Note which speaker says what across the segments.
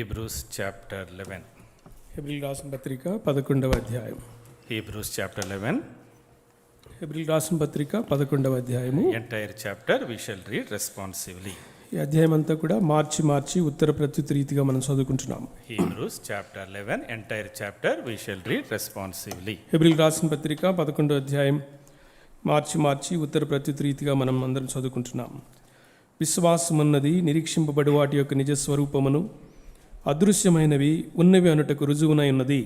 Speaker 1: Hebrews chapter 11.
Speaker 2: హెబ్రీయులకు రాసిన పత్రిక 11వ అధ్యాయం.
Speaker 1: Hebrews chapter 11.
Speaker 2: హెబ్రీయులకు రాసిన పత్రిక 11వ అధ్యాయము.
Speaker 1: Entire chapter we shall read responsively.
Speaker 2: ఈ అధ్యాయం అంతా కూడా మార్చి ఉత్తర ప్రత్యుత్తర రీతిగా మనం చదువుకుంటున్నాము.
Speaker 1: Hebrews chapter 11, entire chapter we shall read responsively.
Speaker 2: హెబ్రీయులకు రాసిన పత్రిక 11వ అధ్యాయం మార్చి ఉత్తర ప్రత్యుత్తర రీతిగా మనం అందరం చదువుకుంటున్నాము. విశ్వాసమున్నది నిరీక్షింపబడి వాటి యొక్క నిజ స్వరూపమును, అదృశ్యమైనవి ఉన్నవి అనుటకు రుజువునై ఉన్నది.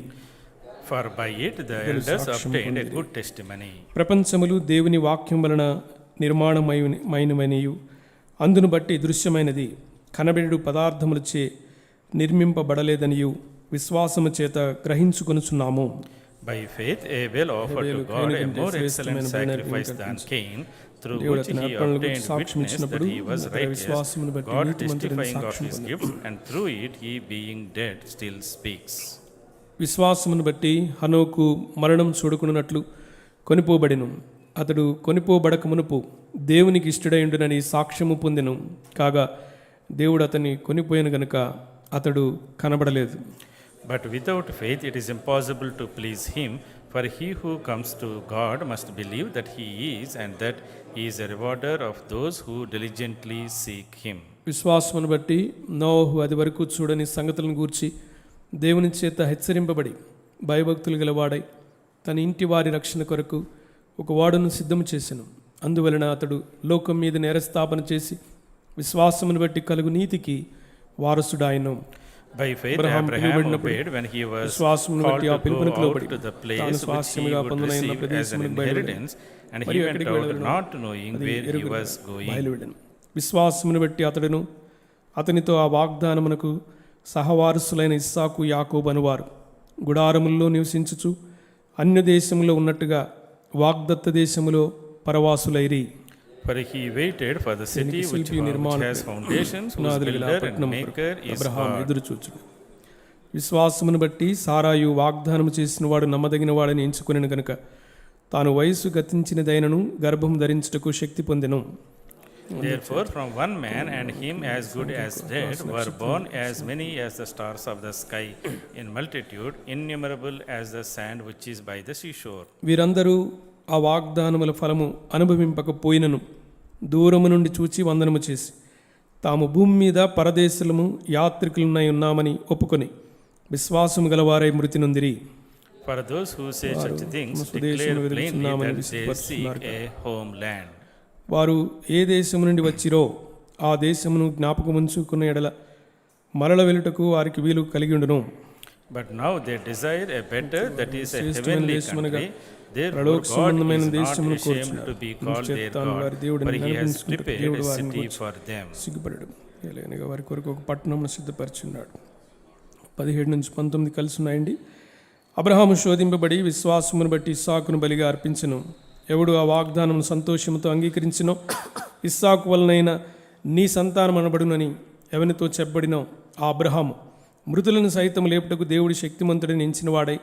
Speaker 1: For by it the elders obtained a good testimony.
Speaker 2: ప్రపంచములు దేవుని వాక్యం వలన నిర్మాణమైనవనియు అందును బట్టి దృశ్యమైనది కనబెడు పదార్థములచే నిర్మింపబడలేదనియు విశ్వాసము చేత గ్రహించుకొనుచున్నాము.
Speaker 1: By faith Abel offered to God a more excellent sacrifice than Cain, through which he obtained witness that he was righteous, God testifying of his gifts, and through it he being dead still speaks.
Speaker 2: విశ్వాసమును బట్టి హనోకు మరణం చూడకున్నట్లు కొనిపోబడెను. అతడు కొనిపోబడక మునుపు దేవునికి ఇష్టడైండునని సాక్ష్యము పొందెను. కాగా దేవుడు అతన్ని కొనిపోయాను గనుక అతడు కనబడలేదు.
Speaker 1: But without faith it is impossible to please him, for he who comes to God must believe that he is, and that he is a rewarder of those who diligently seek him.
Speaker 2: విశ్వాసమును బట్టి నోహు అది వరకు చూడని సంగతులను గూర్చి దేవుని చేత హెచ్చరింపబడి భయభక్తులు గలవాడై తన ఇంటి వారి రక్షణ కొరకు ఒక వాడును సిద్ధము చేసెను. అందువలన అతడు లోకం మీద నేరస్థాపన చేసి విశ్వాసమును బట్టి కలుగు నీతికి వారసుడాయను.
Speaker 1: By faith Abraham obeyed when he was called to go out to the place which he would receive as an inheritance, and he went out not knowing where he was going.
Speaker 2: విశ్వాసమును బట్టి అతడును అతనితో ఆ వాగ్దానమునకు సహవారసులైన ఇస్సాకు యాకోబు అనువారు గుడారముల్లో నివసించుచు అన్య దేశములో ఉన్నట్టుగా వాగ్దత్త దేశములో పరవాసులైరి.
Speaker 1: For he waited for the city which has foundations, whose builder and maker is God.
Speaker 2: విశ్వాసమును బట్టి సారాయు వాగ్దానము చేసిన వాడు నమ్మదగిన వాడని ఎంచుకొనెను గనుక తాను వయసు గతించినదైనను గర్భం ధరించుటకు శక్తి పొందెను.
Speaker 1: Therefore from one man, and him as good as dead, were born as many as the stars of the sky in multitude, innumerable as the sand which is by the seashore.
Speaker 2: వీరందరూ ఆ వాగ్దానముల ఫలము అనుభవింపకపోయినను దూరము నుండి చూచి వందనము చేసి తాము భూమి మీద పరదేశులము యాత్రికులనై ఉన్నామని ఒప్పుకొని విశ్వాసము గలవారై మృతి నొందిరి.
Speaker 1: For those who say such things declare plainly that they seek a homeland.
Speaker 2: వారు ఏ దేశము నుండి వచ్చిరో ఆ దేశమును జ్ఞాపకముంచుకున్న ఎడల మరల వెలుటకు వారికి వీలు కలిగి ఉండును.
Speaker 1: But now they desire a better, that is a heavenly country. Therefore God is not ashamed to be called their God, for he has prepared a city for them.
Speaker 2: సిగ్గుపడడు ఎలాగనగా వారి కొరకు ఒక పట్టణమును సిద్ధపరిచున్నాడు. 17-19 కలిసి ఉన్నాయండి. అబ్రహాము శోధింపబడి విశ్వాసమును బట్టి ఇస్సాకును బలిగా అర్పించెను. ఎవడు ఆ వాగ్దానమును సంతోషముతో అంగీకరించినో ఇస్సాకు వలనైన నీ సంతానం అనబడునని ఎవరితో చెప్పబడినో ఆ అబ్రహాము మృతులను సైతం లేపుటకు దేవుడి శక్తిమంతుడిని ఎంచినవాడై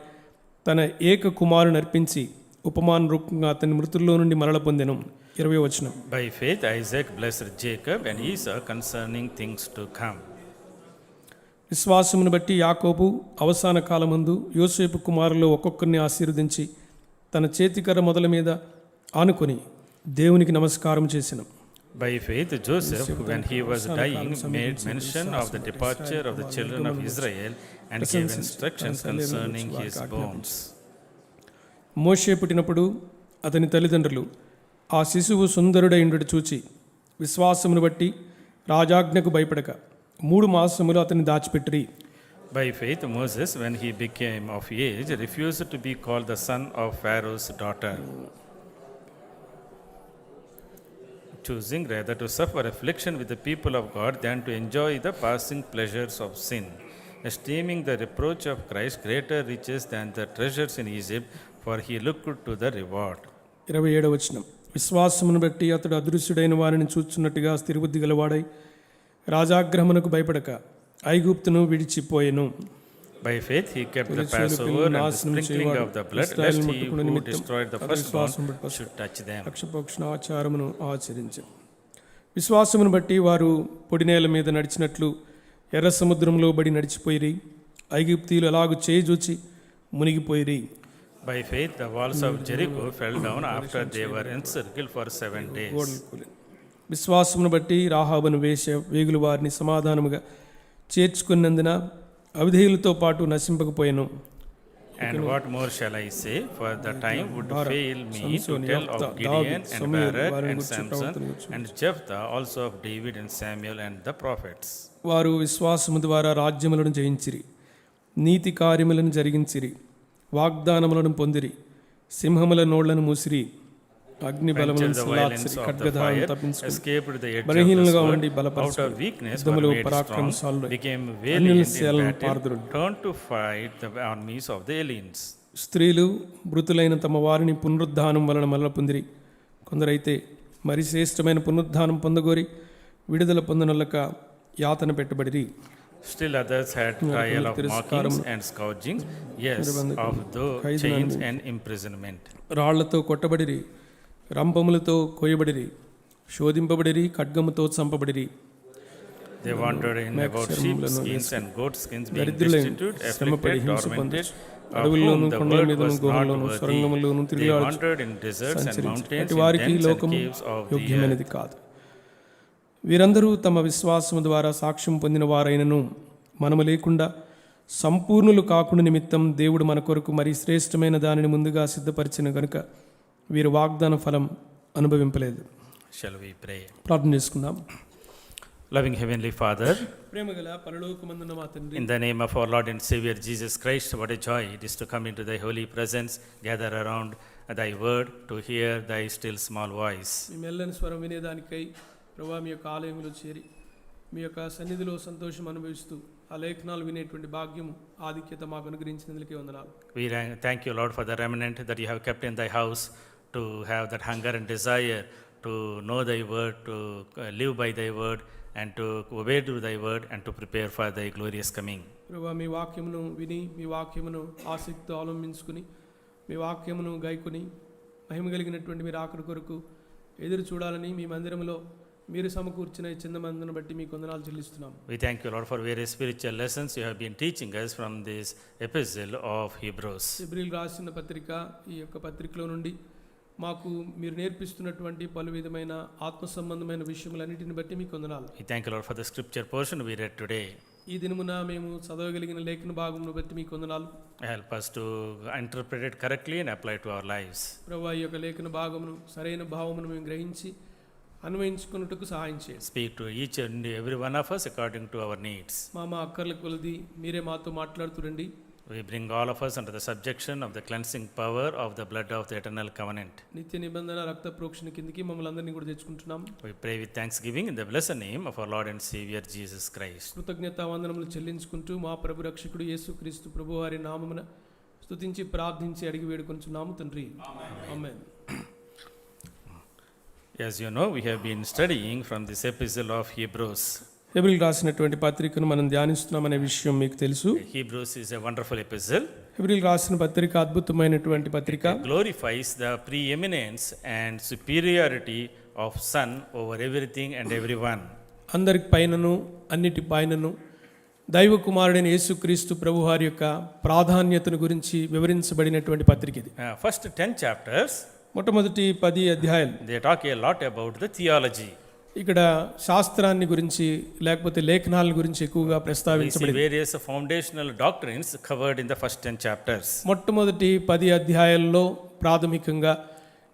Speaker 2: తన ఏక కుమారుని అర్పించి ఉపమాన రూపంగా అతని మృతుల్లో నుండి మరల పొందెను. 20వ వచనం.
Speaker 1: By faith Isaac blessed Jacob and Esau concerning things to come.
Speaker 2: విశ్వాసమును బట్టి యాకోబు అవసాన కాలమందు యోసేపు కుమారులో ఒక్కొక్కరిని ఆశీర్వదించి తన చేతికర్ర మొదల మీద ఆనుకొని దేవునికి నమస్కారం చేసెను.
Speaker 1: By faith Joseph, when he was dying, made mention of the departure of the children of Israel and gave instructions concerning his bones.
Speaker 2: మోషే పుట్టినప్పుడు అతని తల్లిదండ్రులు ఆ శిశువు సుందరుడైండుట చూచి విశ్వాసమును బట్టి రాజాజ్ఞకు భయపడక 3 మాసములు అతన్ని దాచిపెట్టిరి.
Speaker 1: By faith Moses, when he became of age, refused to be called the son of Pharaoh's daughter, choosing rather to suffer affliction with the people of God than to enjoy the passing pleasures of sin, esteeming the reproach of Christ greater riches than the treasures in Egypt, for he looked to the reward.
Speaker 2: 27వ వచనం. విశ్వాసమును బట్టి అతడు అదృశ్యుడైన వారిని చూచున్నట్టుగా స్థిరబుద్ధి గలవాడై రాజాగ్రహమునకు భయపడక ఐగుప్తును విడిచిపోయెను.
Speaker 1: By faith he kept the Passover and the sprinkling of the blood, lest he who destroyed the firstborn should touch them.
Speaker 2: పక్షపక్షణ ఆచారమును ఆచరించెను. విశ్వాసమును బట్టి వారు పొడినేల మీద నడిచినట్లు ఎర్ర సముద్రంలో బడి నడిచిపోయిరి, ఐగుప్తీయులు అలాగు చేజూచి మునిగిపోయిరి.
Speaker 1: By faith, the walls of Jericho fell down after they were encircled for 7 days.
Speaker 2: విశ్వాసమును బట్టి రాహాబును వేగులు వారిని సమాధానముగా చేర్చుకున్నందున అవిధేయులతో పాటు నశింపకపోయాను.
Speaker 1: And what more shall I say? For the time would fail me to tell of Gideon and Barak and Samson and Jephthah, also of David and Samuel and the prophets.
Speaker 2: వారు విశ్వాసము ద్వారా రాజ్యములను జయించిరి, నీతి కార్యములను జరిగించిరి, వాగ్దానములను పొందిరి, సింహముల నోళ్లను మూసిరి, అగ్ని బలములను సల్లార్చిరి, ఖడ్గదాలను తప్పించుకుని,
Speaker 1: Escaped the edge of
Speaker 2: బలహీనులుగా
Speaker 1: the
Speaker 2: ఉండి
Speaker 1: sword, out
Speaker 2: బలపరచుకుని,
Speaker 1: of weakness were
Speaker 2: యుద్ధములో
Speaker 1: made
Speaker 2: పరాక్రమశాలులై,
Speaker 1: strong, became
Speaker 2: అన్యుల
Speaker 1: valiant in
Speaker 2: సేనలను
Speaker 1: battle,
Speaker 2: పారదురు.
Speaker 1: turned to fight the armies of the aliens.
Speaker 2: స్త్రీలు మృతులైన తమ వారిని పునరుద్ధానం వలన మరల పొందిరి, కొందరైతే మరి శ్రేష్టమైన పునరుద్ధానం పొందగోరి విడుదల పొందనొల్లక యాతన పెట్టబడిరి.
Speaker 1: Still others had trial of mockings and scourgings, yes, of though chains and imprisonment.
Speaker 2: రాళ్లతో కొట్టబడిరి, రంపములతో కోయబడిరి, శోధింపబడిరి, ఖడ్గముతో చంపబడిరి.
Speaker 1: They wandered in about sheep skins and goat skins, being
Speaker 2: దరిద్రులైన
Speaker 1: destitute,
Speaker 2: శ్రమపడి
Speaker 1: afflicted,
Speaker 2: హింస
Speaker 1: tormented,
Speaker 2: పొందొచ్చు.
Speaker 1: of
Speaker 2: అడవుల్లోను
Speaker 1: whom the
Speaker 2: కొండల
Speaker 1: word
Speaker 2: మీదను
Speaker 1: was not
Speaker 2: గుహల్లోను
Speaker 1: worthy.
Speaker 2: సొరంగముల్లోను
Speaker 1: They
Speaker 2: తిరిగాడు.
Speaker 1: wandered in deserts and mountains,
Speaker 2: అటు
Speaker 1: in
Speaker 2: వారికి
Speaker 1: dens and
Speaker 2: లోకము
Speaker 1: caves of the earth.
Speaker 2: యోగ్యమైనది కాదు. వీరందరూ తమ విశ్వాసము ద్వారా సాక్ష్యం పొందిన వారైనను మనము లేకుండా సంపూర్ణులు కాకుండా నిమిత్తం దేవుడు మన కొరకు మరి శ్రేష్టమైన దానిని ముందుగా సిద్ధపరిచిన కనుక వీరు వాగ్దాన ఫలం అనుభవింపలేదు.
Speaker 1: Shall we pray?
Speaker 2: ప్రార్థన చేసుకుందాం.
Speaker 1: Loving Heavenly Father,
Speaker 2: ప్రేమగల పరలోకమందున్న మా తండ్రి,
Speaker 1: in the name of our Lord and Savior Jesus Christ, what a joy it is to come into thy holy presence, gather around thy word, to hear thy still small voice.
Speaker 2: మీ మెల్లని స్వరం వినేదానికై ప్రభా మీ యొక్క ఆలయంలో చేరి మీ యొక్క సన్నిధిలో సంతోషం అనుభవిస్తూ ఆ లేఖనాలు వినేటువంటి భాగ్యము ఆధిక్యత మాకు అనుగ్రహించినందుకే వందనాలు.
Speaker 1: We thank you, Lord, for the remnant that you have kept in thy house, to have that hunger and desire to know thy word, to live by thy word, and to obey to thy word, and to prepare for thy glorious coming.
Speaker 2: ప్రభా మీ వాక్యమును విని మీ వాక్యమును ఆసక్తితో అవలంబించుకుని మీ వాక్యమును గైకొని మహిమ కలిగినటువంటి మీరు ఆఖరి కొరకు ఎదురు చూడాలని మీ మందిరంలో మీరు సమకూర్చిన ఈ చిన్న మందును బట్టి మీకు వందనాలు చెల్లిస్తున్నాం.
Speaker 1: We thank you, Lord, for various spiritual lessons you have been teaching us from this epistle of Hebrews.
Speaker 2: హెబ్రీయులకు రాసిన పత్రిక, ఈ యొక్క పత్రికలో నుండి మాకు మీరు నేర్పిస్తున్నటువంటి పలు విధమైన ఆత్మ సంబంధమైన విషయములన్నిటిని బట్టి మీకు వందనాలు.
Speaker 1: We thank you, Lord, for the scripture portion we read today.
Speaker 2: ఈ దినమున మేము చదవగలిగిన లేఖన భాగమును బట్టి మీకు వందనాలు.
Speaker 1: Help us to interpret it correctly and apply it to our lives.
Speaker 2: ప్రభువా ఈ యొక్క లేఖన భాగమును సరైన భావమును మేము గ్రహించి అన్వయించుకున్నట్టుకు సహాయం చేయండి.
Speaker 1: Speak to each and every one of us according to our needs.
Speaker 2: మా అక్కర్ల కొలది మీరే మాతో మాట్లాడుతురండి.
Speaker 1: We bring all of us under the subjection of the cleansing power of the blood of the eternal covenant.
Speaker 2: నిత్య నిబంధన రక్త ప్రోక్షణ కిందికి మమ్మల్ని అందరినీ కూడా తెచ్చుకుంటున్నాం.
Speaker 1: We pray with thanksgiving in the blessed name of our Lord and Savior Jesus Christ.
Speaker 2: కృతజ్ఞతా వందనములు చెల్లించుకుంటూ మా ప్రభు రక్షకుడు యేసుక్రీస్తు ప్రభువారి నామమున స్తుతించి ప్రార్థించి అడిగి వేడుకొనుచున్నాము తండ్రి. ఆమేన్.
Speaker 1: As you know, we have been studying from this epistle of Hebrews.
Speaker 2: హెబ్రీయులకు రాసినటువంటి పత్రికను మనం ధ్యానిస్తున్నామనే విషయం మీకు తెలుసు.
Speaker 1: Hebrews is a wonderful epistle.
Speaker 2: హెబ్రీయులకు రాసిన పత్రిక అద్భుతమైనటువంటి పత్రిక.
Speaker 1: It glorifies the preeminence and superiority of Son over everything and everyone.
Speaker 2: అందరికి పైనను అన్నిటి పైనను దైవ కుమారుడైన యేసుక్రీస్తు ప్రభువారి యొక్క ప్రాధాన్యతను గురించి వివరించబడినటువంటి పత్రిక ఇది.
Speaker 1: First 10 chapters,
Speaker 2: మొట్టమొదటి 10 అధ్యాయాలు
Speaker 1: they talk a lot about the theology.
Speaker 2: ఇక్కడ శాస్త్రాన్ని గురించి లేకపోతే లేఖనాల గురించి ఎక్కువగా
Speaker 1: We see
Speaker 2: ప్రస్తావించబడింది.
Speaker 1: various foundational doctrines covered in the first 10 chapters.
Speaker 2: మొట్టమొదటి 10 అధ్యాయాల్లో ప్రాథమికంగా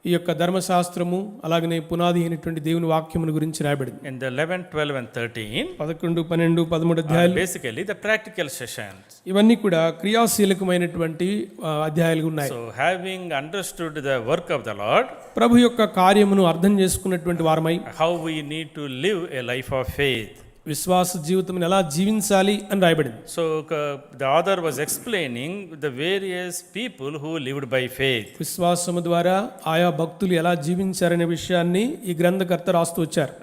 Speaker 2: ఈ యొక్క ధర్మశాస్త్రము అలాగనే పునాది అయినటువంటి దేవుని వాక్యమును గురించి రాయబడింది.
Speaker 1: In the 11, 12 and 13,
Speaker 2: 11, 12, 13
Speaker 1: are
Speaker 2: అధ్యాయాలు
Speaker 1: basically the practical sessions.
Speaker 2: ఇవన్నీ కూడా క్రియాశీలకమైనటువంటి అధ్యాయాలు ఉన్నాయి.
Speaker 1: So having understood the work of the Lord,
Speaker 2: ప్రభు యొక్క కార్యమును అర్థం చేసుకున్నటువంటి వారమై
Speaker 1: how we need to live a life of faith.
Speaker 2: విశ్వాస జీవితం ఎలా జీవించాలి అని రాయబడింది.
Speaker 1: So the author was explaining the various people who lived by faith.
Speaker 2: విశ్వాసము ద్వారా ఆయా భక్తులు ఎలా జీవించారనే విషయాన్ని ఈ గ్రంథకర్త రాస్తూ వచ్చారు.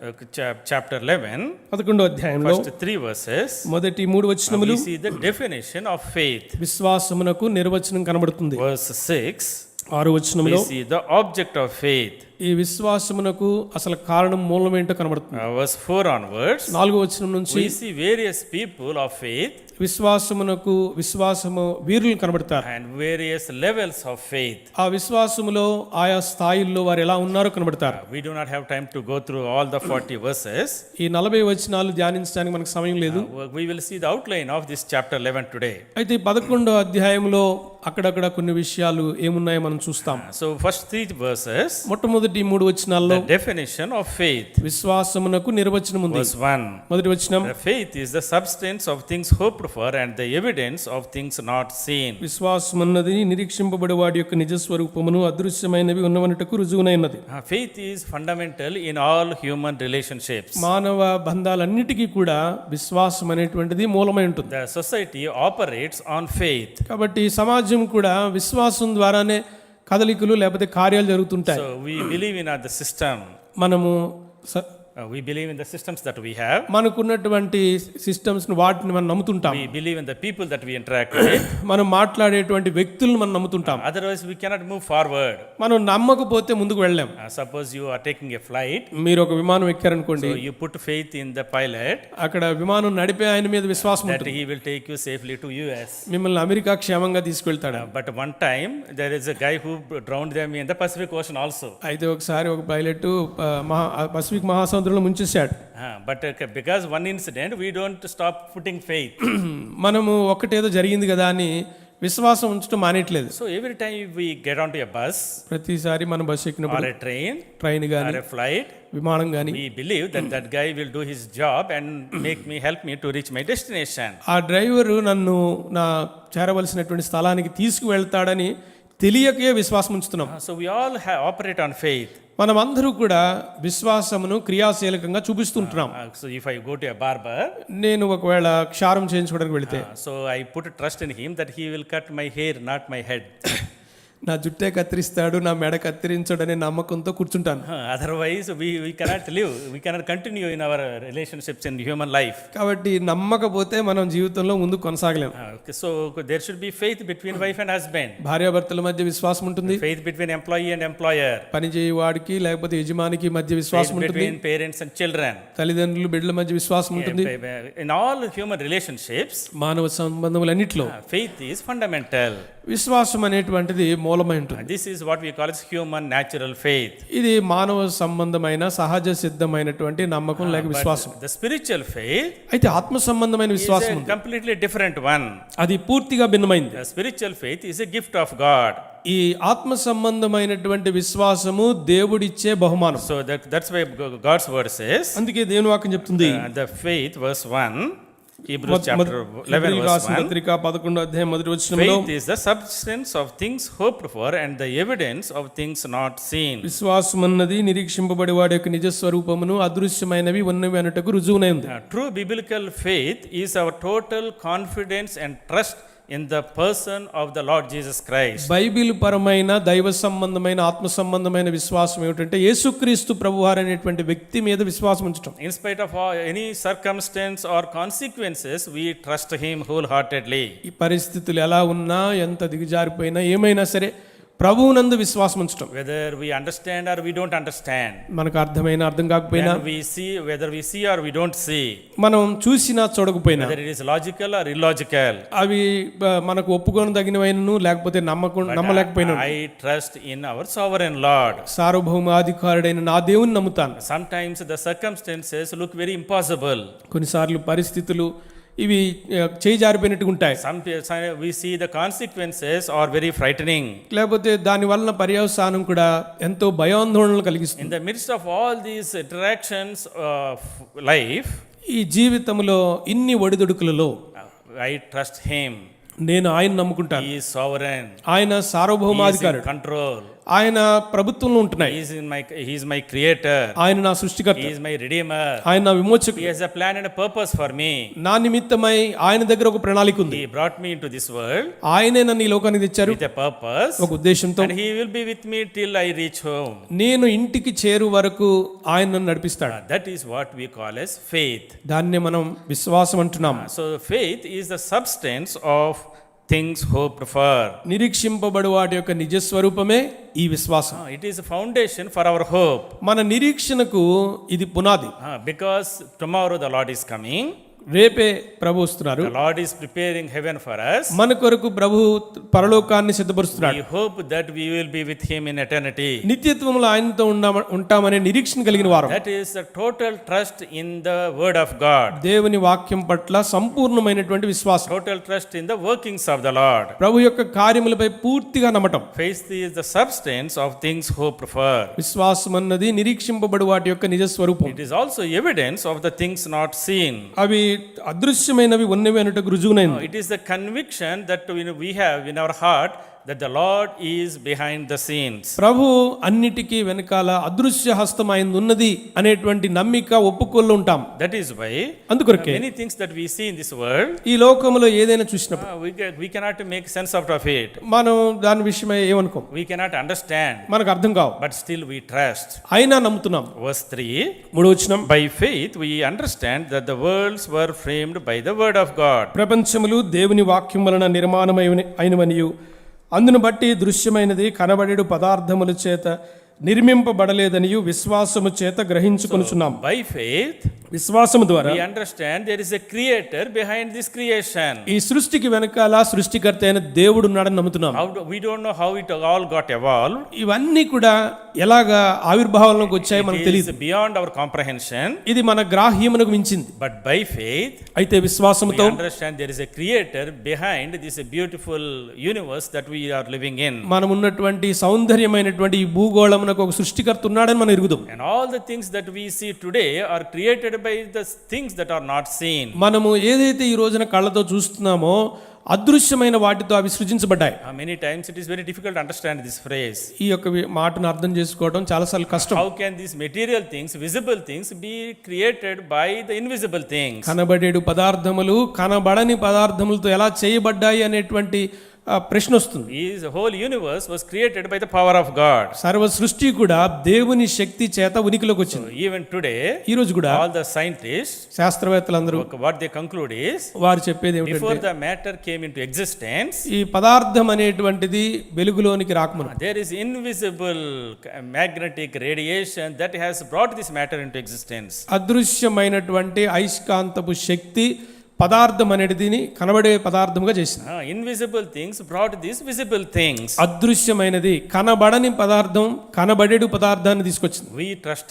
Speaker 1: Chapter 11,
Speaker 2: 11వ అధ్యాయంలో
Speaker 1: first 3 verses,
Speaker 2: మొదటి 3 వచనములు
Speaker 1: we see the definition of faith.
Speaker 2: విశ్వాసమునకు నిర్వచనం కనబడుతుంది.
Speaker 1: Verse 6,
Speaker 2: 6వ
Speaker 1: we
Speaker 2: వచనంలో
Speaker 1: see the object of faith.
Speaker 2: ఈ విశ్వాసమునకు అసలు కారణం మూలం ఏంటో కనబడుతుంది.
Speaker 1: Verse 4 onwards,
Speaker 2: 4వ వచనం నుంచి
Speaker 1: we see various people of faith
Speaker 2: విశ్వాసము వీరులు కనబడతారు.
Speaker 1: and various levels of faith.
Speaker 2: ఆ విశ్వాసములో ఆయా స్థాయిల్లో వారు ఎలా ఉన్నారో కనబడతారు.
Speaker 1: We do not have time to go through all the 40 verses.
Speaker 2: ఈ 40 వచనాలు ధ్యానించడానికి మనకు సమయం లేదు.
Speaker 1: We will see the outline of this chapter 11 today.
Speaker 2: అయితే 11వ అధ్యాయంలో అక్కడక్కడ కొన్ని విషయాలు ఏమున్నాయో మనం చూస్తాం.
Speaker 1: So first 3 verses,
Speaker 2: మొట్టమొదటి 3 వచనాల్లో
Speaker 1: the definition of faith.
Speaker 2: విశ్వాసమునకు నిర్వచనం ఉంది.
Speaker 1: Verse 1,
Speaker 2: మొదటి వచనం,
Speaker 1: the faith is the substance of things hoped for and the evidence of things not seen.
Speaker 2: విశ్వాసమన్నది నిరీక్షింపబడే వాడి యొక్క నిజ స్వరూపమును అదృశ్యమైనవి ఉన్నవన్నట్టుకు రుజువునైనది.
Speaker 1: Faith is fundamental in all human relationships.
Speaker 2: మానవ బంధాలన్నిటికీ కూడా విశ్వాసం అనేటువంటిది మూలమై ఉంటుంది.
Speaker 1: The society operates on faith.
Speaker 2: కాబట్టి సమాజం కూడా విశ్వాసం ద్వారానే కదలికలు లేకపోతే కార్యాలు జరుగుతుంటాయి.
Speaker 1: So we believe in the system.
Speaker 2: మనము
Speaker 1: We believe in the systems that we have.
Speaker 2: మనకున్నటువంటి సిస్టమ్స్ వాటిని మనం నమ్ముతుంటాం.
Speaker 1: We believe in the people that we interact with.
Speaker 2: మనం మాట్లాడేటువంటి వ్యక్తులను మనం నమ్ముతుంటాం.
Speaker 1: Otherwise we cannot move forward.
Speaker 2: మనం నమ్మకపోతే ముందుకు వెళ్ళలేం.
Speaker 1: Suppose you are taking a flight.
Speaker 2: మీరు ఒక విమానం ఎక్కారనుకోండి,
Speaker 1: So you put faith in the pilot
Speaker 2: అక్కడ విమానం నడిపే ఆయన మీద విశ్వాసం
Speaker 1: that
Speaker 2: ఉంటుంది.
Speaker 1: he will take you safely to US.
Speaker 2: మిమ్మల్ని అమెరికా క్షేమంగా తీసుకెళ్తాడు.
Speaker 1: But one time there is a guy who drowned them in the Pacific Ocean also.
Speaker 2: అయితే ఒకసారి ఒక పైలట్ పసిఫిక్ మహాసముద్రంలో ముంచేశాడు.
Speaker 1: But because one incident we don't stop putting faith.
Speaker 2: మనము ఒకటేదో జరిగింది కదా అని విశ్వాసం ఉంచడం మానేట్లేదు.
Speaker 1: So every time we get onto a bus
Speaker 2: ప్రతిసారి మనం బస్సు
Speaker 1: or
Speaker 2: ఎక్కినప్పుడు,
Speaker 1: a train
Speaker 2: ట్రైన్
Speaker 1: or
Speaker 2: కానీ
Speaker 1: a flight,
Speaker 2: విమానం కానీ,
Speaker 1: we believe that that guy will do his job and help me to reach my destination.
Speaker 2: ఆ driver నన్ను నా చేరవలసినటువంటి స్థలానికి తీసుకువెళ్తాడని తెలియకే విశ్వాసం ఉంచుతున్నాం.
Speaker 1: So we all operate on faith.
Speaker 2: మనం అందరూ కూడా విశ్వాసమును క్రియాశీలకంగా చూపిస్తుంటున్నాం.
Speaker 1: So if I go to a barber,
Speaker 2: నేను ఒకవేళ క్షారం చేయించుకోవడానికి వెళితే
Speaker 1: so I put trust in him that he will cut my hair, not my head.
Speaker 2: నా జుట్టే కత్తిరిస్తాడు, నా మెడ కత్తిరించడు అనే నమ్మకంతో కూర్చుంటాను.
Speaker 1: Otherwise we cannot live, we cannot continue in our relationships in human life.
Speaker 2: కాబట్టి నమ్మకపోతే మనం జీవితంలో ముందు కొనసాగలేం.
Speaker 1: So there should be faith between wife and husband.
Speaker 2: భార్యాభర్తల మధ్య విశ్వాసం ఉంటుంది.
Speaker 1: Faith between employee and employer.
Speaker 2: పని చేయవాడికి లేకపోతే యజమానికి మధ్య విశ్వాసం
Speaker 1: Faith
Speaker 2: ఉంటుంది.
Speaker 1: between parents and children.
Speaker 2: తల్లిదండ్రులు బిడ్డల మధ్య విశ్వాసం ఉంటుంది.
Speaker 1: In all human relationships,
Speaker 2: మానవ సంబంధములన్నిటిలో
Speaker 1: faith is fundamental.
Speaker 2: విశ్వాసం అనేటువంటిది మూలమై ఉంటుంది.
Speaker 1: This is what we call as human natural faith.
Speaker 2: ఇది మానవ సంబంధమైన సహజ సిద్ధమైనటువంటి నమ్మకం లేక విశ్వాసం.
Speaker 1: The spiritual faith
Speaker 2: అయితే ఆత్మ సంబంధమైన
Speaker 1: is
Speaker 2: విశ్వాసం
Speaker 1: a
Speaker 2: ఉంది.
Speaker 1: completely different one.
Speaker 2: అది పూర్తిగా భిన్నమైంది.
Speaker 1: The spiritual faith is a gift of God.
Speaker 2: ఈ ఆత్మ సంబంధమైనటువంటి విశ్వాసము దేవుడిచ్చే బహుమానం.
Speaker 1: So that's why God's word says,
Speaker 2: అందుకే దేవుని వాక్యం చెప్తుంది,
Speaker 1: the faith, verse 1, Hebrews chapter 11 verse 1,
Speaker 2: పత్రిక 11వ అధ్యాయం మొదటి వచనంలో,
Speaker 1: faith is the substance of things hoped for and the evidence of things not seen.
Speaker 2: విశ్వాసం అన్నది నిరీక్షింపబడే వాడి యొక్క నిజ స్వరూపమును అదృశ్యమైనవి ఉన్నవి అనుటకు రుజువునై ఉంది.
Speaker 1: True biblical faith is our total confidence and trust in the person of the Lord Jesus Christ.
Speaker 2: Bible పరమైన దైవ సంబంధమైన ఆత్మ సంబంధమైన విశ్వాసం ఏమిటంటే యేసుక్రీస్తు ప్రభువారు అనేటువంటి వ్యక్తి మీద విశ్వాసం ఉంచడం.
Speaker 1: In spite of any circumstance or consequences, we trust him wholeheartedly.
Speaker 2: ఈ పరిస్థితులు ఎలా ఉన్నా, ఎంత దిగజారిపోయినా, ఏమైనా సరే ప్రభువునందు విశ్వాసం ఉంచడం.
Speaker 1: Whether we understand or we don't understand,
Speaker 2: మనకు అర్థమైనా అర్థం కాకపోయినా,
Speaker 1: whether we see or we don't see,
Speaker 2: మనం చూసినా చూడకపోయినా,
Speaker 1: whether it is logical or illogical,
Speaker 2: అవి మనకు ఒప్పుకోదగినవైనను లేకపోతే నమ్మలేకపోయినా,
Speaker 1: I trust in our sovereign Lord.
Speaker 2: సార్వభౌమాధికారుడైన నా దేవుని నమ్ముతాను.
Speaker 1: Sometimes the circumstances look very impossible.
Speaker 2: కొన్నిసార్లు పరిస్థితులు ఇవి చేయి జారిపోయినట్టుగా ఉంటాయి.
Speaker 1: We see the consequences are very frightening.
Speaker 2: లేకపోతే దాని వలన పర్యవసానం కూడా ఎంతో భయాందోళనలు కలిగిస్తుంది.
Speaker 1: In the midst of all these interactions of life,
Speaker 2: ఈ జీవితంలో ఇన్ని ఒడిదుడుకులలో
Speaker 1: I trust him.
Speaker 2: నేను ఆయన నమ్ముకుంటాను.
Speaker 1: He is sovereign.
Speaker 2: ఆయన సార్వభౌమాధికారుడు.
Speaker 1: Control.
Speaker 2: ఆయన ప్రభుత్వంలో ఉంటున్నాయి.
Speaker 1: He is my creator.
Speaker 2: ఆయన నా సృష్టికర్త.
Speaker 1: He is my redeemer.
Speaker 2: ఆయన నా విమోచకుడు.
Speaker 1: He has a plan and a purpose for me.
Speaker 2: నా నిమిత్తమై ఆయన దగ్గర ఒక ప్రణాళిక ఉంది.
Speaker 1: He brought me into this world.
Speaker 2: ఆయనే నన్ను ఈ లోకానికి తెచ్చారు
Speaker 1: with a purpose.
Speaker 2: ఒక ఉద్దేశంతో.
Speaker 1: And he will be with me till I reach home.
Speaker 2: నేను ఇంటికి చేరు వరకు ఆయన నన్ను నడిపిస్తాడు.
Speaker 1: That is what we call as faith.
Speaker 2: దాన్నే మనం విశ్వాసం అంటున్నాం.
Speaker 1: So faith is the substance of things hoped for.
Speaker 2: నిరీక్షింపబడు వాటి యొక్క నిజ స్వరూపమే ఈ విశ్వాసం.
Speaker 1: It is a foundation for our hope.
Speaker 2: మన నిరీక్షణకు ఇది పునాది.
Speaker 1: Because tomorrow the Lord is coming.
Speaker 2: రేపే ప్రభు వస్తున్నారు.
Speaker 1: The Lord is preparing heaven for us.
Speaker 2: మన కొరకు ప్రభు పరలోకాన్ని సిద్ధపరుస్తున్నాడు.
Speaker 1: We hope that we will be with him in eternity.
Speaker 2: నిత్యత్వంలో ఆయనతో ఉంటామనే నిరీక్షణ కలిగిన వారం.
Speaker 1: That is a total trust in the word of God.
Speaker 2: దేవుని వాక్యం పట్ల సంపూర్ణమైనటువంటి విశ్వాసం.
Speaker 1: Total trust in the workings of the Lord.
Speaker 2: ప్రభు యొక్క కార్యములపై పూర్తిగా నమ్మటం.
Speaker 1: Faith is the substance of things hoped for.
Speaker 2: విశ్వాసం అన్నది నిరీక్షింపబడు వాటి యొక్క నిజ స్వరూపం.
Speaker 1: It is also evidence of the things not seen.
Speaker 2: అవి అదృశ్యమైనవి ఉన్నవి అనుటకు రుజువునైంది.
Speaker 1: It is the conviction that we have in our heart that the Lord is behind the scenes.
Speaker 2: ప్రభు అన్నిటికీ వెనకాల అదృశ్య హస్తం ఆయన ఉన్నది అనేటువంటి నమ్మిక ఒప్పుకోలు ఉంటాం.
Speaker 1: That is why
Speaker 2: అందుకొరకే
Speaker 1: many things that we see in this world,
Speaker 2: ఈ లోకంలో ఏదైనా చూసినప్పుడు
Speaker 1: we cannot make sense out of it.
Speaker 2: మనం దాని విషయమై ఏమనుకోం,
Speaker 1: We cannot understand,
Speaker 2: మనకు అర్థం కావు,
Speaker 1: but still we trust.
Speaker 2: అయినా నమ్ముతున్నాం.
Speaker 1: Verse 3,
Speaker 2: మూడో వచనం,
Speaker 1: by faith we understand that the worlds were framed by the word of God.
Speaker 2: ప్రపంచములు దేవుని వాక్యం వలన నిర్మాణమైనవనియు అందును బట్టి దృశ్యమైనది కనబడేడు పదార్థముల చేత నిర్మింపబడలేదనియు విశ్వాసము చేత గ్రహించుకొనుచున్నాం.
Speaker 1: By faith
Speaker 2: విశ్వాసము ద్వారా
Speaker 1: we understand there is a creator behind this creation.
Speaker 2: ఈ సృష్టికి వెనకాల సృష్టికర్త అయిన దేవుడు ఉన్నాడని నమ్ముతున్నాం.
Speaker 1: We don't know how it all got evolved.
Speaker 2: ఇవన్నీ కూడా ఎలాగా ఆవిర్భావంలోకి వచ్చాయో మనకు
Speaker 1: It is
Speaker 2: తెలియదు.
Speaker 1: beyond our comprehension.
Speaker 2: ఇది మన గ్రాహ్యమునకు మించింది.
Speaker 1: But by faith
Speaker 2: అయితే
Speaker 1: we
Speaker 2: విశ్వాసముతో
Speaker 1: understand there is a creator behind this beautiful universe that we are living in.
Speaker 2: మనం ఉన్నటువంటి సౌందర్యమైనటువంటి ఈ భూగోళమునకు ఒక సృష్టికర్త ఉన్నాడని మనం ఎరుగుదాం.
Speaker 1: And all the things that we see today are created by the things that are not seen.
Speaker 2: మనము ఏదైతే ఈ రోజున కళ్ళతో చూస్తున్నామో అదృశ్యమైన వాటితో అవి సృజించబడ్డాయి.
Speaker 1: Many times it is very difficult to understand this phrase.
Speaker 2: ఈ యొక్క మాటను అర్థం చేసుకోవడం చాలాసార్లు కష్టం.
Speaker 1: How can these material things, visible things be created by the invisible things?
Speaker 2: కనబడేడు పదార్థములు కనబడని పదార్థములతో ఎలా చేయబడ్డాయి అనేటువంటి ప్రశ్న వస్తుంది.
Speaker 1: The whole universe was created by the power of God.
Speaker 2: సర్వ సృష్టి కూడా దేవుని శక్తి చేత ఉనికిలోకి వచ్చింది.
Speaker 1: Even today,
Speaker 2: ఈ రోజు కూడా
Speaker 1: all the scientists,
Speaker 2: శాస్త్రవేత్తలందరూ
Speaker 1: what they conclude is,
Speaker 2: వారు చెప్పేది
Speaker 1: before
Speaker 2: ఏమిటంటే
Speaker 1: the matter came into existence,
Speaker 2: ఈ పదార్థం అనేటువంటిది వెలుగులోనికి రాకముందు
Speaker 1: there is invisible magnetic radiation that has brought this matter into existence.
Speaker 2: అదృశ్యమైనటువంటి అయస్కాంతపు శక్తి పదార్థం అనేది కనబడే పదార్థముగా చేసింది.
Speaker 1: Invisible things brought these visible things.
Speaker 2: అదృశ్యమైనది కనబడని పదార్థం కనబడేడు పదార్థాన్ని తీసుకొచ్చింది.
Speaker 1: We trust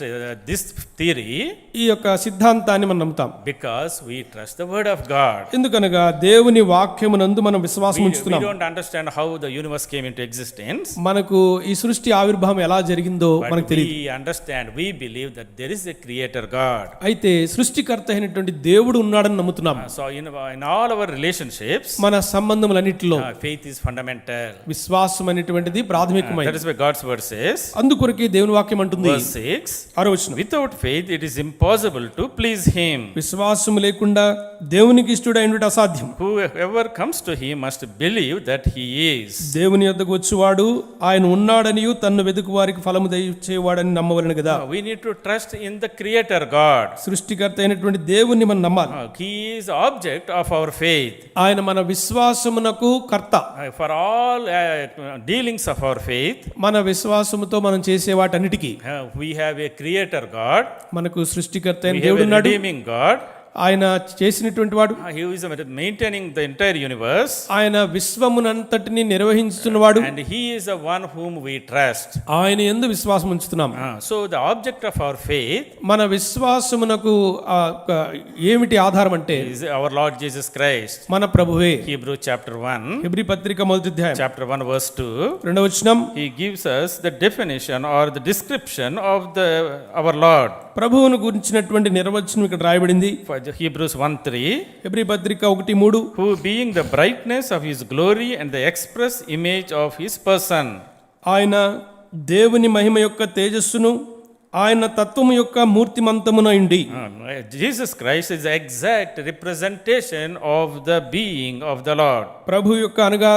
Speaker 1: this theory
Speaker 2: ఈ యొక్క సిద్ధాంతాన్ని మనం నమ్ముతాం
Speaker 1: because we trust the word of God.
Speaker 2: ఎందుకనగా దేవుని వాక్యమునందు మనం విశ్వాసం
Speaker 1: We
Speaker 2: ఉంచుతున్నాం.
Speaker 1: don't understand how the universe came into existence.
Speaker 2: మనకు ఈ సృష్టి ఆవిర్భావం ఎలా జరిగిందో మనకు
Speaker 1: But
Speaker 2: తెలియదు.
Speaker 1: we understand, we believe that there is a creator God.
Speaker 2: అయితే సృష్టికర్త అయినటువంటి దేవుడు ఉన్నాడని నమ్ముతున్నాం.
Speaker 1: So in all our relationships,
Speaker 2: మన సంబంధములన్నిటిలో
Speaker 1: faith is fundamental.
Speaker 2: విశ్వాసం అనేటువంటిది
Speaker 1: That
Speaker 2: ప్రాథమికమైనది.
Speaker 1: is why God's word says,
Speaker 2: అందుకొరకే దేవుని వాక్యం అంటుంది,
Speaker 1: verse 6,
Speaker 2: ఆరో వచనం,
Speaker 1: without faith it is impossible to please him.
Speaker 2: విశ్వాసం లేకుండా దేవునికి ఇష్టడైనటువంటి అసాధ్యం.
Speaker 1: Whoever comes to him must believe that he is.
Speaker 2: దేవుని యొద్దకు వచ్చేవాడు ఆయన ఉన్నాడనియు తన్ను వెతుకు వారికి ఫలము దయచేవాడని నమ్మవలెను కదా.
Speaker 1: We need to trust in the creator God.
Speaker 2: సృష్టికర్త అయినటువంటి దేవుణ్ణి మనం నమ్మాలి.
Speaker 1: He is object of our faith.
Speaker 2: ఆయన మన విశ్వాసమునకు కర్త.
Speaker 1: For all dealings of our faith,
Speaker 2: మన విశ్వాసముతో మనం చేసే వాటన్నిటికీ
Speaker 1: we have a creator God.
Speaker 2: మనకు సృష్టికర్త
Speaker 1: We
Speaker 2: అయిన
Speaker 1: have
Speaker 2: దేవుడు
Speaker 1: a
Speaker 2: ఉన్నాడు.
Speaker 1: redeeming God.
Speaker 2: ఆయన చేసినటువంటి వాడు.
Speaker 1: He is maintaining the entire universe.
Speaker 2: ఆయన విశ్వమునంతటిని నిర్వహించుతున్నవాడు.
Speaker 1: And he is the one whom we trust.
Speaker 2: ఆయన యందు విశ్వాసం ఉంచుతున్నాం.
Speaker 1: So the object of our faith
Speaker 2: మన విశ్వాసమునకు ఏమిటి ఆధారం అంటే
Speaker 1: is our Lord Jesus Christ.
Speaker 2: మన ప్రభువే.
Speaker 1: Hebrews chapter 1,
Speaker 2: హెబ్రీ పత్రిక మొదటి అధ్యాయం
Speaker 1: chapter 1 verse 2.
Speaker 2: రెండవ వచనం,
Speaker 1: He gives us the definition or the description of our Lord.
Speaker 2: ప్రభువును గురించినటువంటి నిర్వచనం ఇక్కడ రాయబడింది.
Speaker 1: For Hebrews 1:3,
Speaker 2: హెబ్రీ పత్రిక 1:3,
Speaker 1: who being the brightness of his glory and the express image of his person.
Speaker 2: ఆయన దేవుని మహిమ యొక్క తేజస్సును ఆయన తత్వము యొక్క మూర్తిమంతమునయుండి.
Speaker 1: Jesus Christ is the exact representation of the being of the Lord.
Speaker 2: ప్రభు యొక్క అనగా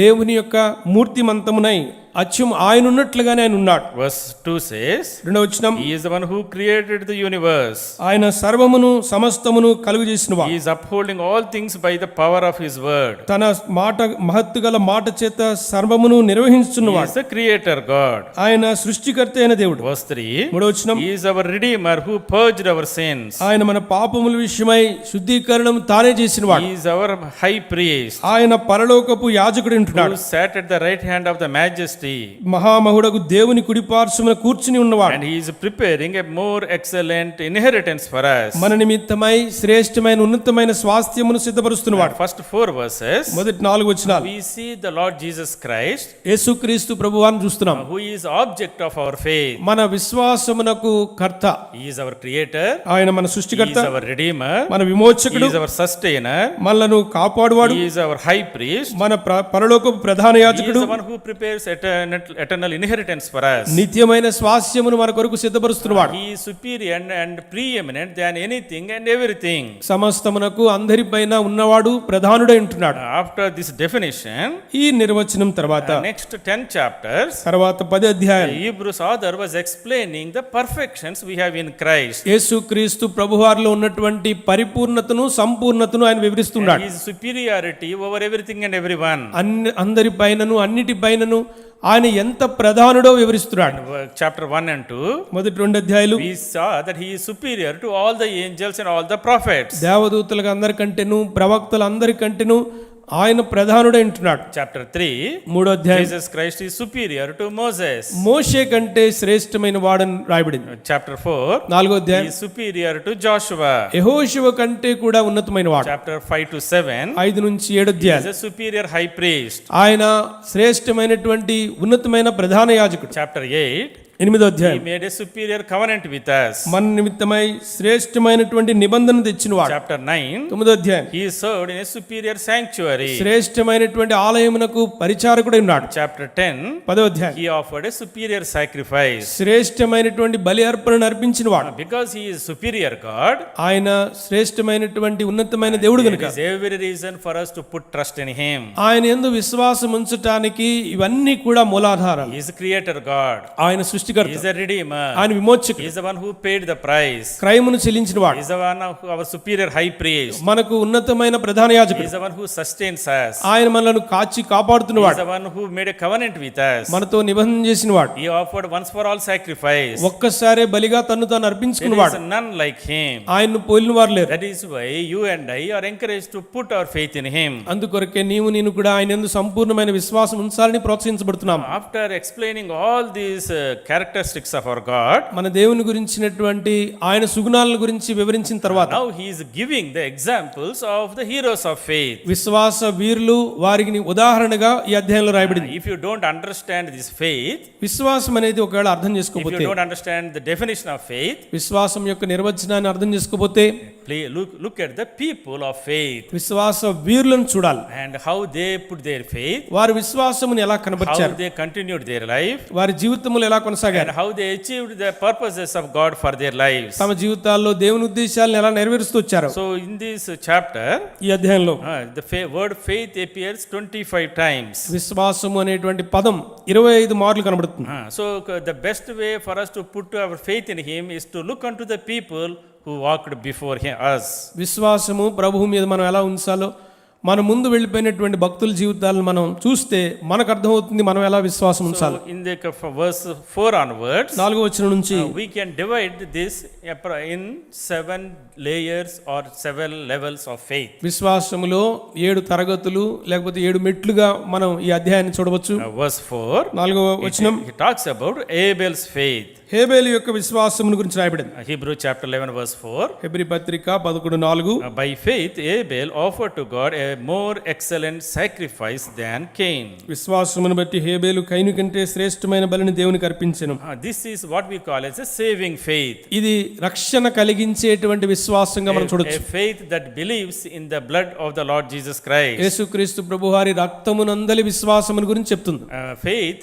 Speaker 2: దేవుని యొక్క మూర్తిమంతమునై అచ్చం ఆయన ఉన్నట్లుగానే ఆయన ఉన్నాడు.
Speaker 1: Verse 2 says,
Speaker 2: రెండవ వచనం,
Speaker 1: He is the one who created the universe.
Speaker 2: ఆయన సర్వమును సమస్తమును కలుగు చేసినవాడు.
Speaker 1: He is upholding all things by the power of His word.
Speaker 2: తన మాట మహత్తు గల మాట చేత సర్వమును
Speaker 1: He
Speaker 2: నిర్వహించుచున్నవాడు.
Speaker 1: is the creator God.
Speaker 2: ఆయన సృష్టికర్త అయిన దేవుడు.
Speaker 1: Verse 3,
Speaker 2: మూడవ వచనం,
Speaker 1: He is our redeemer who purged our sins.
Speaker 2: ఆయన మన పాపముల విషయమై శుద్ధీకరణం తానే చేసినవాడు.
Speaker 1: He is our high priest
Speaker 2: ఆయన పరలోకపు యాజకుడు ఉంటున్నాడు.
Speaker 1: who sat at the right hand of the majesty.
Speaker 2: మహామహుడకు దేవుని కుడిపార్శ్వమున కూర్చుని ఉన్నవాడు.
Speaker 1: And He is preparing a more excellent inheritance for us.
Speaker 2: మన నిమిత్తమై శ్రేష్టమైన ఉన్నతమైన స్వాస్థ్యమును సిద్ధపరుస్తున్నవాడు.
Speaker 1: First 4 verses,
Speaker 2: మొదటి 4 వచనాలు
Speaker 1: we see the Lord Jesus Christ,
Speaker 2: యేసుక్రీస్తు ప్రభువాన్ని చూస్తున్నాం.
Speaker 1: who is object of our faith.
Speaker 2: మన విశ్వాసమునకు కర్త,
Speaker 1: He is our creator.
Speaker 2: ఆయన మన
Speaker 1: He
Speaker 2: సృష్టికర్త,
Speaker 1: is our redeemer.
Speaker 2: మన
Speaker 1: He
Speaker 2: విమోచకుడు,
Speaker 1: is our sustainer.
Speaker 2: మనలను కాపాడువాడు,
Speaker 1: He is our high priest.
Speaker 2: మన పరలోకపు ప్రధాన
Speaker 1: He is
Speaker 2: యాజకుడు,
Speaker 1: the one who prepares eternal inheritance for us.
Speaker 2: నిత్యమైన స్వాస్థ్యమును మన కొరకు సిద్ధపరుస్తున్నవాడు.
Speaker 1: He is superior and preeminent than anything and everything.
Speaker 2: సమస్తమునకు అందరిపైన ఉన్నవాడు, ప్రధానుడై ఉంటున్నాడు.
Speaker 1: After this definition,
Speaker 2: ఈ నిర్వచనం తర్వాత
Speaker 1: next 10 chapters,
Speaker 2: తర్వాత 10 అధ్యాయాలు
Speaker 1: the Hebrews author was explaining the perfections we have in Christ.
Speaker 2: యేసుక్రీస్తు ప్రభువారిలో ఉన్నటువంటి పరిపూర్ణతను సంపూర్ణతను ఆయన వివరిస్తున్నాడు.
Speaker 1: His superiority over everything and everyone.
Speaker 2: అందరిపైనను అన్నిటిపైనను ఆయన ఎంత ప్రధానుడో వివరిస్తున్నాడు.
Speaker 1: Chapter 1 and 2,
Speaker 2: మొదటి 2 అధ్యాయాలు
Speaker 1: we saw that He is superior to all the angels and all the prophets.
Speaker 2: దేవదూతలకు అందరికంటేను ప్రవక్తలు అందరికంటేను ఆయన ప్రధానుడై ఉంటున్నాడు.
Speaker 1: Chapter 3,
Speaker 2: 3వ అధ్యాయం,
Speaker 1: Jesus Christ is superior to Moses.
Speaker 2: మోషే కంటే శ్రేష్టమైన వాడని రాయబడింది.
Speaker 1: Chapter 4,
Speaker 2: 4వ
Speaker 1: He
Speaker 2: అధ్యాయం,
Speaker 1: is superior to Joshua.
Speaker 2: యెహోషువ కంటే కూడా ఉన్నతమైన వాడు.
Speaker 1: Chapter 5 to 7,
Speaker 2: 5 నుంచి 7
Speaker 1: He is
Speaker 2: అధ్యాయాలు,
Speaker 1: a superior high priest.
Speaker 2: ఆయన శ్రేష్టమైనటువంటి ఉన్నతమైన ప్రధాన యాజకుడు.
Speaker 1: Chapter 8,
Speaker 2: 8వ
Speaker 1: He
Speaker 2: అధ్యాయం,
Speaker 1: made a superior covenant with us.
Speaker 2: మన నిమిత్తమై శ్రేష్టమైనటువంటి నిబంధన తెచ్చినవాడు.
Speaker 1: Chapter 9,
Speaker 2: 9వ అధ్యాయం,
Speaker 1: He served in a superior sanctuary.
Speaker 2: శ్రేష్టమైనటువంటి ఆలయమునకు పరిచారకుడై ఉన్నాడు.
Speaker 1: Chapter 10,
Speaker 2: 10వ అధ్యాయం,
Speaker 1: He offered a superior sacrifice.
Speaker 2: శ్రేష్టమైనటువంటి బలి అర్పణను అర్పించినవాడు.
Speaker 1: Because He is superior God,
Speaker 2: ఆయన శ్రేష్టమైనటువంటి ఉన్నతమైన దేవుడు
Speaker 1: there
Speaker 2: కనుక
Speaker 1: is every reason for us to put trust in Him.
Speaker 2: ఆయన యందు విశ్వాసం ఉంచటానికి ఇవన్నీ కూడా మూలాధారాలు.
Speaker 1: He is creator God.
Speaker 2: ఆయన
Speaker 1: He
Speaker 2: సృష్టికర్త,
Speaker 1: is a redeemer.
Speaker 2: ఆయన
Speaker 1: He
Speaker 2: విమోచకుడు,
Speaker 1: is the one who paid the price.
Speaker 2: క్రయమును చెల్లించినవాడు,
Speaker 1: He is the one of our superior high priest.
Speaker 2: మనకు ఉన్నతమైన ప్రధాన
Speaker 1: He
Speaker 2: యాజకుడు,
Speaker 1: is the one who sustains us.
Speaker 2: ఆయన మనలను కాచి
Speaker 1: He is
Speaker 2: కాపాడుతున్నవాడు,
Speaker 1: the one who made a covenant with us.
Speaker 2: మనతో నిబంధన చేసినవాడు,
Speaker 1: He offered once for all sacrifice.
Speaker 2: ఒక్కసారే బలిగా తన్ను తాను
Speaker 1: There
Speaker 2: అర్పించుకున్నవాడు.
Speaker 1: is none like Him.
Speaker 2: ఆయన్ను పోలిన వారు లేరు.
Speaker 1: That is why you and I are encouraged to put our faith in Him.
Speaker 2: అందుకొరకే నీవు నేను కూడా ఆయన యందు సంపూర్ణమైన విశ్వాసం ఉంచాలని ప్రోత్సహించబడుతున్నాం.
Speaker 1: After explaining all these characteristics of our God,
Speaker 2: మన దేవుని గురించినటువంటి ఆయన సుగుణాలను గురించి వివరించిన తర్వాత
Speaker 1: now He is giving the examples of the heroes of faith.
Speaker 2: విశ్వాస వీరులు వారికి ఉదాహరణగా ఈ అధ్యాయంలో రాయబడింది.
Speaker 1: If you don't understand this faith,
Speaker 2: విశ్వాసం అనేది ఒకవేళ అర్థం
Speaker 1: if
Speaker 2: చేసుకోకపోతే,
Speaker 1: you don't understand the definition of faith,
Speaker 2: విశ్వాసం యొక్క నిర్వచనాన్ని అర్థం చేసుకోకపోతే
Speaker 1: look at the people of faith
Speaker 2: విశ్వాస వీరులను చూడాలి.
Speaker 1: and how they put their faith,
Speaker 2: వారి విశ్వాసమును ఎలా
Speaker 1: how
Speaker 2: కనబరిచారు,
Speaker 1: they continued their life,
Speaker 2: వారి జీవితములు ఎలా
Speaker 1: and
Speaker 2: కొనసాగారు,
Speaker 1: how they achieved the purposes of God for their lives.
Speaker 2: తమ జీవితాల్లో దేవుని ఉద్దేశాలను ఎలా నెరవేరుస్తూ వచ్చారు.
Speaker 1: So in this chapter,
Speaker 2: ఈ అధ్యాయంలో
Speaker 1: the word faith appears 25 times.
Speaker 2: విశ్వాసము అనేటువంటి పదం 25 మార్లు కనబడుతుంది.
Speaker 1: So the best way for us to put our faith in Him is to look unto the people who walked before us.
Speaker 2: విశ్వాసము ప్రభువు మీద మనం ఎలా ఉంచాలో, మన ముందు వెళ్ళిపోయినటువంటి భక్తుల జీవితాలను మనం చూస్తే మనకు అర్థమవుతుంది మనం ఎలా విశ్వాసం ఉంచాలి.
Speaker 1: So in the verse 4 onwards,
Speaker 2: 4వ వచనం నుంచి
Speaker 1: we can divide this in 7 layers or 7 levels of faith.
Speaker 2: విశ్వాసములో 7 తరగతులు లేకపోతే 7 మెట్లుగా మనం ఈ అధ్యాయాన్ని చూడవచ్చు.
Speaker 1: Verse 4,
Speaker 2: 4వ వచనం
Speaker 1: he talks about Abel's faith.
Speaker 2: హేబేలు యొక్క విశ్వాసమును గురించి రాయబడింది.
Speaker 1: Hebrew chapter 11 verse 4,
Speaker 2: హెబ్రీ పత్రిక 11:4
Speaker 1: by faith Abel offered to God a more excellent sacrifice than Cain.
Speaker 2: విశ్వాసమును బట్టి హేబేలు కయీను కంటే శ్రేష్టమైన బలిని దేవునికి అర్పించెను.
Speaker 1: This is what we call as a saving faith.
Speaker 2: ఇది రక్షణ కలిగించేటువంటి విశ్వాసంగా మనం
Speaker 1: A
Speaker 2: చూడొచ్చు.
Speaker 1: faith that believes in the blood of the Lord Jesus Christ.
Speaker 2: యేసుక్రీస్తు ప్రభువారి రక్తమునందలి విశ్వాసమును గురించి చెప్తుంది.
Speaker 1: Faith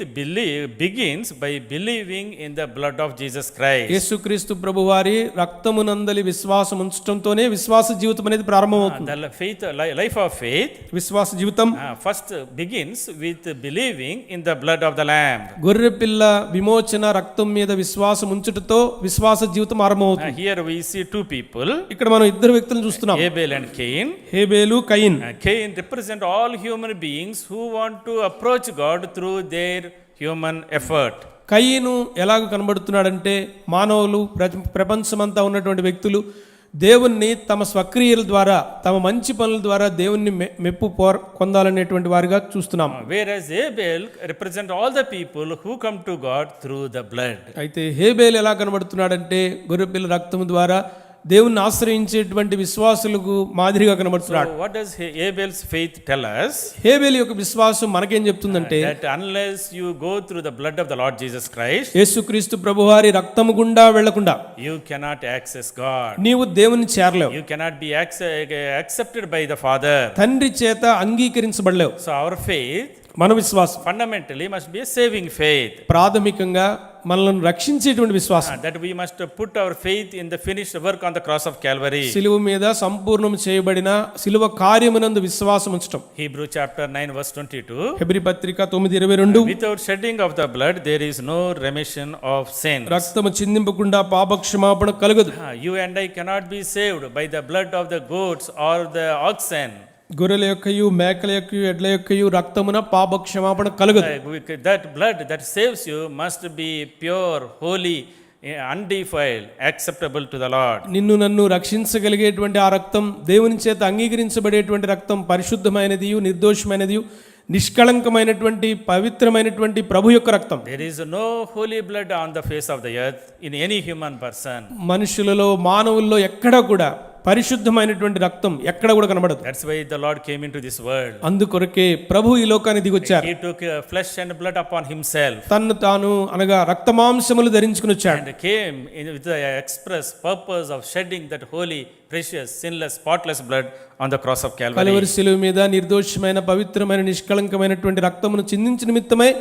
Speaker 1: begins by believing in the blood of Jesus Christ.
Speaker 2: యేసుక్రీస్తు ప్రభువారి రక్తమునందలి విశ్వాసం ఉంచడంతోనే విశ్వాస జీవితం అనేది ప్రారంభమవుతుంది.
Speaker 1: The faith, life of faith
Speaker 2: విశ్వాస జీవితం
Speaker 1: first begins with believing in the blood of the Lamb.
Speaker 2: గొర్రెపిల్ల విమోచన రక్తం మీద విశ్వాసం ఉంచుటతో విశ్వాస జీవితం ఆరంభమవుతుంది.
Speaker 1: Here we see two people,
Speaker 2: ఇక్కడ మనం ఇద్దరు వ్యక్తులను చూస్తున్నాం,
Speaker 1: Abel and Cain.
Speaker 2: హేబేలు కయీన్.
Speaker 1: Cain represent all human beings who want to approach God through their human effort.
Speaker 2: కయీను ఎలాగ కనబడుతున్నాడంటే మానవులు ప్రపంచమంతా ఉన్నటువంటి వ్యక్తులు దేవుణ్ణి తమ స్వక్రియల ద్వారా తమ మంచి పనుల ద్వారా దేవుణ్ణి మెప్పు పొందాలనేటువంటి వారిగా చూస్తున్నాం.
Speaker 1: Whereas Abel represent all the people who come to God through the blood.
Speaker 2: అయితే హేబేలు ఎలా కనబడుతున్నాడంటే గొర్రెపిల్ల రక్తము ద్వారా దేవుణ్ణి ఆశ్రయించేటువంటి విశ్వాసులకు మాదిరిగా కనబడుతున్నాడు.
Speaker 1: So what does Abel's faith tell us?
Speaker 2: హేబేలు యొక్క విశ్వాసం మనకేం చెప్తుందంటే
Speaker 1: That unless you go through the blood of the Lord Jesus Christ,
Speaker 2: యేసుక్రీస్తు ప్రభువారి రక్తము గుండా వెళ్లకుండా
Speaker 1: you cannot access God.
Speaker 2: నీవు దేవుని చేరలేవు.
Speaker 1: You cannot be accepted by the Father.
Speaker 2: తండ్రి చేత అంగీకరించబడలేవు.
Speaker 1: So our faith
Speaker 2: మన విశ్వాసం
Speaker 1: fundamentally must be a saving faith.
Speaker 2: ప్రాథమికంగా మనల్ని రక్షించేటువంటి విశ్వాసం.
Speaker 1: That we must put our faith in the finished work on the cross of Calvary.
Speaker 2: సిలువ మీద సంపూర్ణం చేయబడిన సిలువ కార్యమునందు విశ్వాసం ఉంచటం.
Speaker 1: Hebrew chapter 9 verse 22.
Speaker 2: హెబ్రీ పత్రిక 9:22
Speaker 1: Without shedding of the blood there is no remission of sin.
Speaker 2: రక్తము చిందింపకుండా పాపక్షమాపణ కలుగదు.
Speaker 1: You and I cannot be saved by the blood of the goats or the oxen.
Speaker 2: గొర్రెల యొక్కయు మేకల యొక్కయు ఎడ్ల యొక్కయు రక్తమున పాపక్షమాపణ కలుగదు.
Speaker 1: That blood that saves you must be pure, holy, undefiled, acceptable to the Lord.
Speaker 2: నిన్ను నన్ను రక్షించగలిగేటువంటి ఆ రక్తం దేవుని చేత అంగీకరించబడేటువంటి రక్తం పరిశుద్ధమైనది, నిర్దోషమైనది, నిష్కళంకమైనటువంటి పవిత్రమైనటువంటి ప్రభు యొక్క రక్తం.
Speaker 1: There is no holy blood on the face of the earth in any human person.
Speaker 2: మనుషులలో మానవుల్లో ఎక్కడా కూడా పరిశుద్ధమైనటువంటి రక్తం ఎక్కడ కూడా కనబడదు.
Speaker 1: That's why the Lord came into this world.
Speaker 2: అందుకొరకే ప్రభు ఈ లోకానికి దిగొచ్చారు.
Speaker 1: He took flesh and blood upon himself
Speaker 2: తన్ను తాను అనగా రక్తమాంసములు ధరించుకుని వచ్చాడు.
Speaker 1: and came with the express purpose of shedding that holy, precious, sinless, spotless blood on the cross of Calvary.
Speaker 2: Calvary శిలువ మీద నిర్దోషమైన పవిత్రమైన నిష్కళంకమైనటువంటి రక్తమును చిందించిన నిమిత్తమై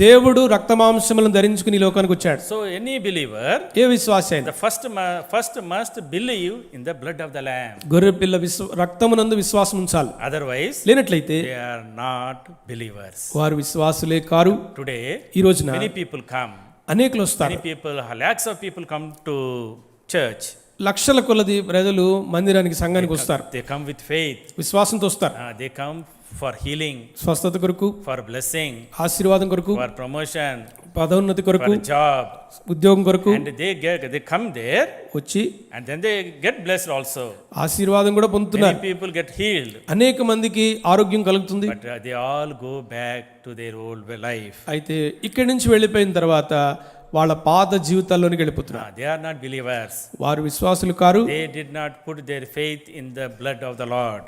Speaker 2: దేవుడు రక్తమాంసములను ధరించుకుని ఈ లోకానికి వచ్చాడు.
Speaker 1: So any believer,
Speaker 2: ఏ విశ్వాసి అయినా
Speaker 1: the first must believe in the blood of the Lamb.
Speaker 2: గొర్రెపిల్ల రక్తమునందు విశ్వాసం ఉంచాలి.
Speaker 1: Otherwise
Speaker 2: లేనట్లయితే
Speaker 1: they are not believers.
Speaker 2: వారు విశ్వాసులే కారు.
Speaker 1: Today
Speaker 2: ఈ రోజున
Speaker 1: many people come,
Speaker 2: అనేకులు వస్తారు.
Speaker 1: many people, lakhs of people come to church.
Speaker 2: లక్షల కొలది ప్రజలు మందిరానికి సంఘానికి వస్తారు.
Speaker 1: They come with faith.
Speaker 2: విశ్వాసంతో వస్తారు.
Speaker 1: They come for healing,
Speaker 2: స్వస్థత కొరకు,
Speaker 1: for blessing,
Speaker 2: ఆశీర్వాదం కొరకు,
Speaker 1: for promotion,
Speaker 2: పదోన్నతి కొరకు,
Speaker 1: for job,
Speaker 2: ఉద్యోగం కొరకు.
Speaker 1: and they come there
Speaker 2: వచ్చి
Speaker 1: and then they get blessed also.
Speaker 2: ఆశీర్వాదం కూడా పొందుతున్నారు.
Speaker 1: Many people get healed,
Speaker 2: అనేక మందికి ఆరోగ్యం కలుగుతుంది.
Speaker 1: but they all go back to their old life.
Speaker 2: అయితే ఇక్కడి నుంచి వెళ్ళిపోయిన తర్వాత వాళ్ళ పాత జీవితాల్లోనికి వెళ్ళిపోతున్నారు.
Speaker 1: They are not believers.
Speaker 2: వారు విశ్వాసులు car.
Speaker 1: They did not put their faith in the blood of the Lord.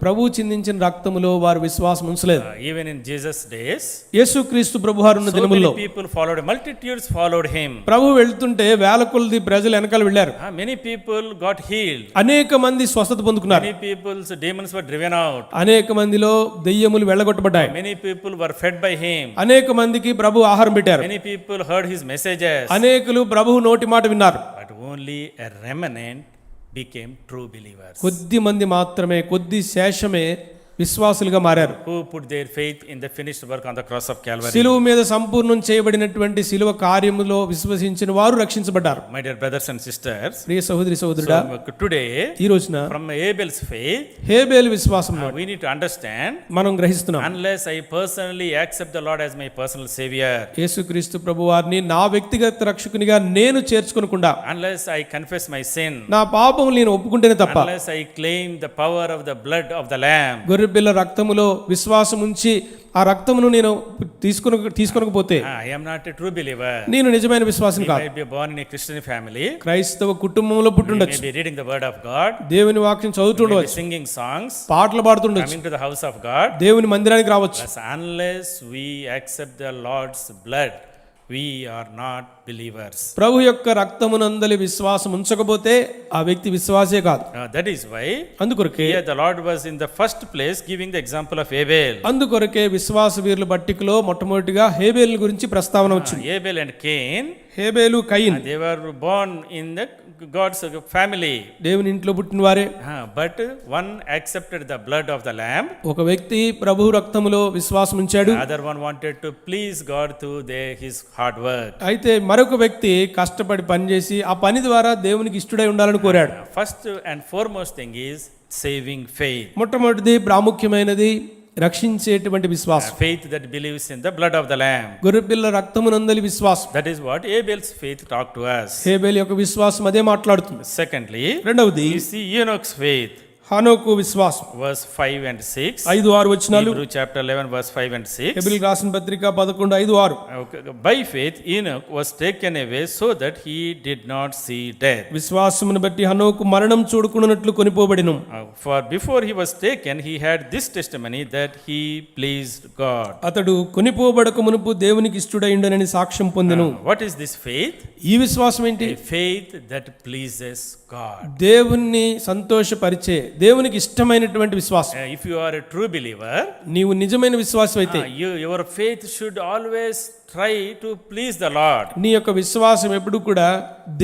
Speaker 2: ప్రభు చిందించిన రక్తములో వారు విశ్వాసం ఉంచలేదు.
Speaker 1: Even in Jesus' days,
Speaker 2: యేసుక్రీస్తు ప్రభువారు ఉన్న దినముల్లో
Speaker 1: people followed, multitudes followed him.
Speaker 2: ప్రభు వెళ్తుంటే వేల కొలది ప్రజలు వెనకాల వెళ్ళారు.
Speaker 1: Many people got healed.
Speaker 2: అనేక మంది స్వస్థత పొందుకున్నారు.
Speaker 1: Many people's demons were driven out.
Speaker 2: అనేక మందిలో దెయ్యములు వెళ్ళగొట్టబడ్డాయి.
Speaker 1: Many people were fed by him.
Speaker 2: అనేక మందికి ప్రభు ఆహారం పెట్టారు.
Speaker 1: Many people heard his messages.
Speaker 2: అనేకులు ప్రభువు నోటి మాట విన్నారు.
Speaker 1: But only a remnant became true believers.
Speaker 2: కొద్ది మంది మాత్రమే, కొద్ది శేషమే విశ్వాసులుగా మారారు.
Speaker 1: Who put their faith in the finished work on the cross of Calvary.
Speaker 2: సిలువ మీద సంపూర్ణం చేయబడినటువంటి సిలువ కార్యములో విశ్వసించిన వారు రక్షించబడ్డారు.
Speaker 1: My dear brothers and sisters,
Speaker 2: ప్రియ సహోదరి సహోదరుడా,
Speaker 1: today
Speaker 2: ఈ రోజున
Speaker 1: from Abel's faith,
Speaker 2: హేబేలు విశ్వాసం
Speaker 1: we need to understand,
Speaker 2: మనం గ్రహిస్తున్నాం.
Speaker 1: unless I personally accept the Lord as my personal savior,
Speaker 2: యేసుక్రీస్తు ప్రభువారిని నా వ్యక్తిగత రక్షకునిగా నేను చేర్చుకోకుండా,
Speaker 1: unless I confess my sin,
Speaker 2: నా పాపములు నేను ఒప్పుకుంటేనే తప్ప,
Speaker 1: unless I claim the power of the blood of the Lamb,
Speaker 2: గొర్రెపిల్ల రక్తములో విశ్వాసం ఉంచి ఆ రక్తమును నేను తీసుకొనకపోతే
Speaker 1: I am not a true believer.
Speaker 2: నేను నిజమైన విశ్వాసం
Speaker 1: You
Speaker 2: కాదు.
Speaker 1: might be born in a Christian family,
Speaker 2: క్రైస్తవ కుటుంబంలో
Speaker 1: you
Speaker 2: పుట్టుండొచ్చు,
Speaker 1: may be reading the word of God,
Speaker 2: దేవుని వాక్యం
Speaker 1: you may be
Speaker 2: చదువుతుండవచ్చు,
Speaker 1: singing songs,
Speaker 2: పాటలు పాడుతుండొచ్చు,
Speaker 1: coming to the house of God.
Speaker 2: దేవుని మందిరానికి రావచ్చు.
Speaker 1: But unless we accept the Lord's blood, we are not believers.
Speaker 2: ప్రభు యొక్క రక్తమునందలి విశ్వాసం ఉంచకపోతే ఆ వ్యక్తి విశ్వాసే కాదు.
Speaker 1: That is why
Speaker 2: అందుకొరకే
Speaker 1: here the Lord was in the first place giving the example of Abel.
Speaker 2: అందుకొరకే విశ్వాస వీరుల పట్టికలో మొట్టమొదటిగా హేబేలు గురించి ప్రస్తావన వచ్చింది.
Speaker 1: Abel and Cain,
Speaker 2: హేబేలు కయీన్
Speaker 1: they were born in the God's family.
Speaker 2: దేవుని ఇంట్లో పుట్టిన వారే.
Speaker 1: But one accepted the blood of the lamb.
Speaker 2: ఒక వ్యక్తి ప్రభు రక్తములో విశ్వాసం ఉంచాడు.
Speaker 1: The other one wanted to please God through his hard work.
Speaker 2: అయితే మరొక వ్యక్తి కష్టపడి పనిచేసి ఆ పని ద్వారా దేవునికి ఇష్టడై ఉండాలని కోరాడు.
Speaker 1: First and foremost thing is saving faith.
Speaker 2: మొట్టమొదటిది ప్రాముఖ్యమైనది రక్షించేటువంటి విశ్వాసం.
Speaker 1: Faith that believes in the blood of the lamb.
Speaker 2: గొర్రెపిల్ల రక్తమునందలి విశ్వాసం.
Speaker 1: That is what Abel's faith talked to us.
Speaker 2: హేబెల్ యొక్క విశ్వాసం అదే మాట్లాడుతుంది.
Speaker 1: Secondly,
Speaker 2: రెండవది
Speaker 1: we see Enoch's faith.
Speaker 2: హనోకు విశ్వాసం.
Speaker 1: Verse 5 and 6.
Speaker 2: 5-6 వచనాలు.
Speaker 1: Hebrew chapter 11 verse 5 and 6.
Speaker 2: హెబ్రీయులకు రాసిన పత్రిక 11:5-6.
Speaker 1: By faith Enoch was taken away so that he did not see death.
Speaker 2: విశ్వాసమును బట్టి హనోకు మరణం చూడకుండానట్లు కొనిపోబడెను.
Speaker 1: For before he was taken he had this testimony that he pleased God.
Speaker 2: అతడు కొనిపోబడక మునుపు దేవునికి ఇష్టడైండనని సాక్ష్యం పొందెను.
Speaker 1: What is this faith?
Speaker 2: ఈ విశ్వాసం ఏంటి?
Speaker 1: A faith that pleases God.
Speaker 2: దేవుణ్ణి సంతోషపరిచే, దేవునికి ఇష్టమైనటువంటి విశ్వాసం.
Speaker 1: If you are a true believer,
Speaker 2: నీవు నిజమైన విశ్వాసం అయితే
Speaker 1: your faith should always try to please the Lord.
Speaker 2: నీ యొక్క విశ్వాసం ఎప్పుడు కూడా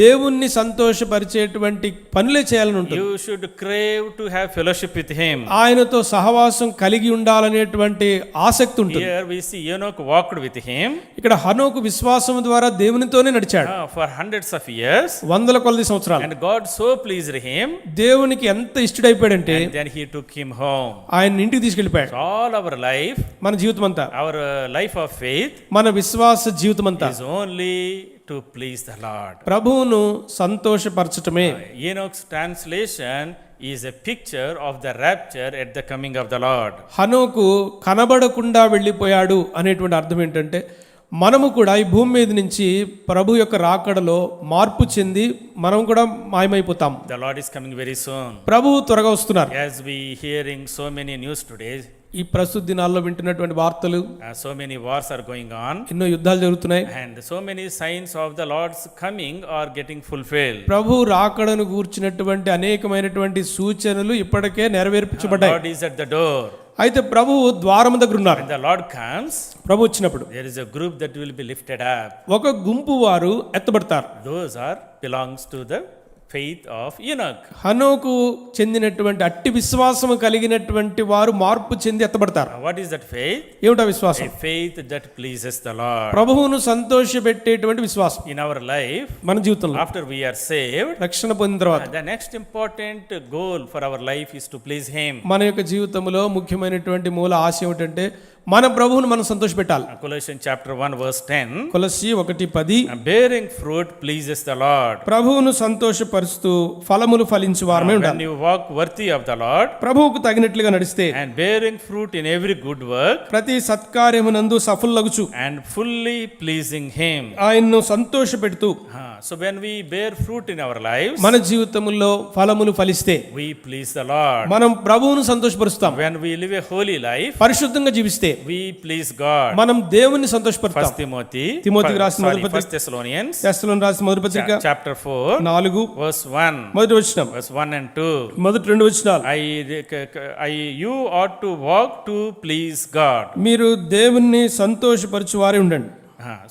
Speaker 2: దేవుణ్ణి సంతోషపరిచేటువంటి పనులే చేయాలని ఉంటుంది.
Speaker 1: You should crave to have fellowship with him.
Speaker 2: ఆయనతో సహవాసం కలిగి ఉండాలనేటువంటి ఆసక్తి ఉంటుంది.
Speaker 1: Here we see Enoch walked with him.
Speaker 2: ఇక్కడ హనోకు విశ్వాసం ద్వారా దేవునితోనే నడిచాడు
Speaker 1: For hundreds of years.
Speaker 2: వందల కొలది సంవత్సరాలు.
Speaker 1: And God so pleased him.
Speaker 2: దేవునికి ఎంత ఇష్టడైపోయాడంటే
Speaker 1: And then he took him home.
Speaker 2: ఆయన ఇంటికి తీసుకెళ్లిపోయాడు.
Speaker 1: So all our life,
Speaker 2: మన జీవితం అంతా,
Speaker 1: our life of faith
Speaker 2: మన విశ్వాస జీవితం అంతా
Speaker 1: is only to please the Lord.
Speaker 2: ప్రభువును సంతోషపరచటమే.
Speaker 1: Enoch's translation is a picture of the rapture at the coming of the Lord.
Speaker 2: హనోకు కనబడకుండా వెళ్ళిపోయాడు అనేటువంటి అర్థం ఏంటంటే మనము కూడా ఈ భూమి మీద నుంచి ప్రభు యొక్క రాకడలో మార్పు చెంది మనం కూడా మాయమైపోతాం.
Speaker 1: The Lord is coming very soon.
Speaker 2: ప్రభువు త్వరగా వస్తున్నారు.
Speaker 1: As we hearing so many news today,
Speaker 2: ఈ ప్రస్తుత దినాల్లో వింటున్నటువంటి వార్తలు,
Speaker 1: so many wars are going on,
Speaker 2: ఎన్నో యుద్ధాలు జరుగుతున్నాయి.
Speaker 1: and so many signs of the Lord's coming are getting fulfilled.
Speaker 2: ప్రభు రాకడను గూర్చినటువంటి అనేకమైనటువంటి సూచనలు ఇప్పటికే నెరవేర్చబడ్డాయి.
Speaker 1: God is at the door.
Speaker 2: అయితే ప్రభువు ద్వారము దగ్గర ఉన్నారు.
Speaker 1: When the Lord comes,
Speaker 2: ప్రభు వచ్చినప్పుడు
Speaker 1: there is a group that will be lifted up.
Speaker 2: ఒక గుంపు వారు ఎత్తబడతారు.
Speaker 1: Those are belongs to the faith of Enoch.
Speaker 2: హనోకు చెందినటువంటి అట్టి విశ్వాసము కలిగినటువంటి వారు మార్పు చెంది ఎత్తబడతారు.
Speaker 1: What is that faith?
Speaker 2: ఏమిటా విశ్వాసం?
Speaker 1: A faith that pleases the Lord.
Speaker 2: ప్రభువును సంతోషపెట్టేటువంటి విశ్వాసం.
Speaker 1: In our life,
Speaker 2: మన జీవితంలో
Speaker 1: after we are saved,
Speaker 2: రక్షణ పొందిన తర్వాత
Speaker 1: the next important goal for our life is to please him.
Speaker 2: మన యొక్క జీవితంలో ముఖ్యమైనటువంటి మూల ఆశ ఏమిటంటే మన ప్రభువును మనం సంతోషపెట్టాలి.
Speaker 1: Colossians chapter 1 verse 10.
Speaker 2: కొలస్సీ 1:10
Speaker 1: Bearing fruit pleases the Lord.
Speaker 2: ప్రభువును సంతోషపరుస్తూ ఫలములు ఫలించు వారమే
Speaker 1: When
Speaker 2: ఉండాలి.
Speaker 1: you walk worthy of the Lord
Speaker 2: ప్రభువుకు తగినట్లుగా నడిస్తే
Speaker 1: and bearing fruit in every good work
Speaker 2: ప్రతి సత్కార్యమునందు సఫలగుచు
Speaker 1: and fully pleasing him.
Speaker 2: ఆయన్ను సంతోషపెడుతూ
Speaker 1: So when we bear fruit in our lives,
Speaker 2: మన జీవితంలో ఫలములు ఫలిస్తే
Speaker 1: we please the Lord.
Speaker 2: మనం ప్రభువును సంతోషపరుస్తాం.
Speaker 1: When we live a holy life,
Speaker 2: పరిశుద్ధంగా జీవిస్తే
Speaker 1: we please God.
Speaker 2: మనం దేవుని సంతోషపరుస్తాం.
Speaker 1: First Timothy,
Speaker 2: తిమోతికి రాసిన మొదటి పత్రిక,
Speaker 1: First Thessalonians
Speaker 2: తెస్సలోనికీయులకు రాసిన మొదటి పత్రిక
Speaker 1: chapter 4
Speaker 2: 4
Speaker 1: verse 1.
Speaker 2: మొదటి వచనం,
Speaker 1: Verse 1 and 2.
Speaker 2: మొదటి 2 వచనాలు.
Speaker 1: You ought to walk to please God.
Speaker 2: మీరు దేవుణ్ణి సంతోషపరచు వారే ఉండండి.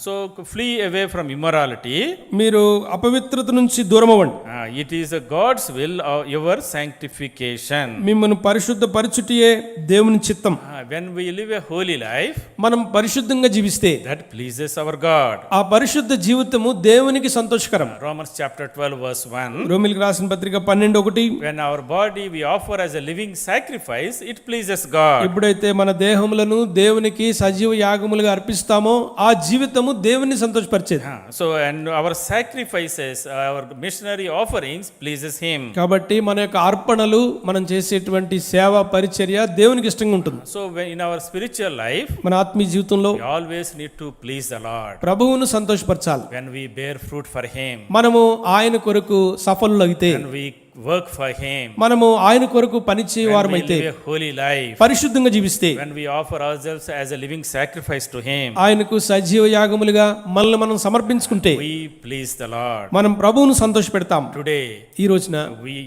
Speaker 1: So flee away from immorality.
Speaker 2: మీరు అపవిత్రత నుంచి దూరం అవ్వండి.
Speaker 1: It is God's will of your sanctification.
Speaker 2: మిమ్మల్ని పరిశుద్ధపరచుటయే దేవుని చిత్తం.
Speaker 1: When we live a holy life,
Speaker 2: మనం పరిశుద్ధంగా జీవిస్తే
Speaker 1: that pleases our God.
Speaker 2: ఆ పరిశుద్ధ జీవితము దేవునికి సంతోషకరం.
Speaker 1: Romans chapter 12 verse 1.
Speaker 2: రోమీయులకు రాసిన పత్రిక 12:1.
Speaker 1: When our body we offer as a living sacrifice, it pleases God.
Speaker 2: ఎప్పుడైతే మన దేహములను దేవునికి సజీవ యాగములుగా అర్పిస్తామో ఆ జీవితము దేవుని సంతోషపరిచేది.
Speaker 1: So and our sacrifices, our missionary offerings pleases him.
Speaker 2: కాబట్టి మన యొక్క అర్పణలు, మనం చేసేటువంటి సేవ పరిచర్య దేవునికి ఇష్టంగా ఉంటుంది.
Speaker 1: So when in our spiritual life,
Speaker 2: మన ఆత్మీయ జీవితంలో
Speaker 1: we always need to please the Lord.
Speaker 2: ప్రభువును సంతోషపరచాలి.
Speaker 1: When we bear fruit for him,
Speaker 2: మనము ఆయన కొరకు సఫలులైతే,
Speaker 1: and we work for Him,
Speaker 2: మనము ఆయన కొరకు పని
Speaker 1: when we
Speaker 2: చేయవారమైతే,
Speaker 1: live a holy life,
Speaker 2: పరిశుద్ధంగా జీవిస్తే,
Speaker 1: when we offer ourselves as a living sacrifice to Him,
Speaker 2: ఆయనకు సజీవ యాగములుగా మనల్ని మనం సమర్పించుకుంటే
Speaker 1: we please the Lord.
Speaker 2: మనం ప్రభువును సంతోషపెడతాం.
Speaker 1: Today,
Speaker 2: ఈ రోజున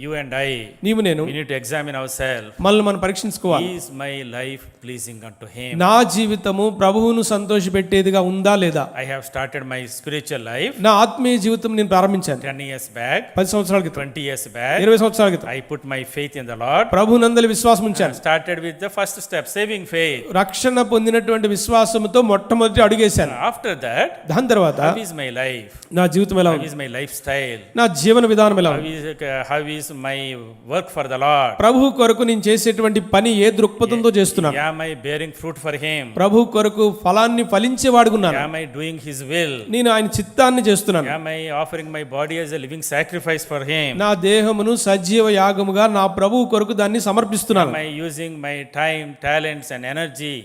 Speaker 1: you and I,
Speaker 2: నీవు నేను
Speaker 1: we need to examine ourselves.
Speaker 2: మనల్ని మనం పరీక్షించుకోవాలి.
Speaker 1: Is my life pleasing unto Him?
Speaker 2: నా జీవితము ప్రభువును సంతోషపెట్టేదిగా ఉందా లేదా?
Speaker 1: I have started my spiritual life
Speaker 2: నా ఆత్మీయ జీవితం నేను ప్రారంభించాను
Speaker 1: 10 years back,
Speaker 2: 10 సంవత్సరాల క్రితం,
Speaker 1: 20 years back.
Speaker 2: 20 సంవత్సరాల క్రితం.
Speaker 1: I put my faith in the Lord.
Speaker 2: ప్రభువునందలి విశ్వాసం ఉంచాను.
Speaker 1: Started with the first step, saving faith.
Speaker 2: రక్షణ పొందినటువంటి విశ్వాసముతో మొట్టమొదటి అడుగేశాను.
Speaker 1: After that,
Speaker 2: దాని తర్వాత
Speaker 1: how is my life?
Speaker 2: నా జీవితం ఎలా
Speaker 1: How
Speaker 2: ఉంది?
Speaker 1: is my lifestyle?
Speaker 2: నా జీవన విధానం ఎలా
Speaker 1: How
Speaker 2: ఉంది?
Speaker 1: is my work for the Lord?
Speaker 2: ప్రభు కొరకు నేను చేసేటువంటి పని ఏ దృక్పథంతో చేస్తున్నాను?
Speaker 1: Am I bearing fruit for Him?
Speaker 2: ప్రభు కొరకు ఫలాన్ని ఫలించేవాడుగున్నాను.
Speaker 1: Am I doing His will?
Speaker 2: నేను ఆయన చిత్తాన్ని చేస్తున్నాను.
Speaker 1: Am I offering my body as a living sacrifice for Him?
Speaker 2: నా దేహమును సజీవ యాగముగా నా ప్రభువు కొరకు దాన్ని సమర్పిస్తున్నాను.
Speaker 1: Am I using my time, talents and energy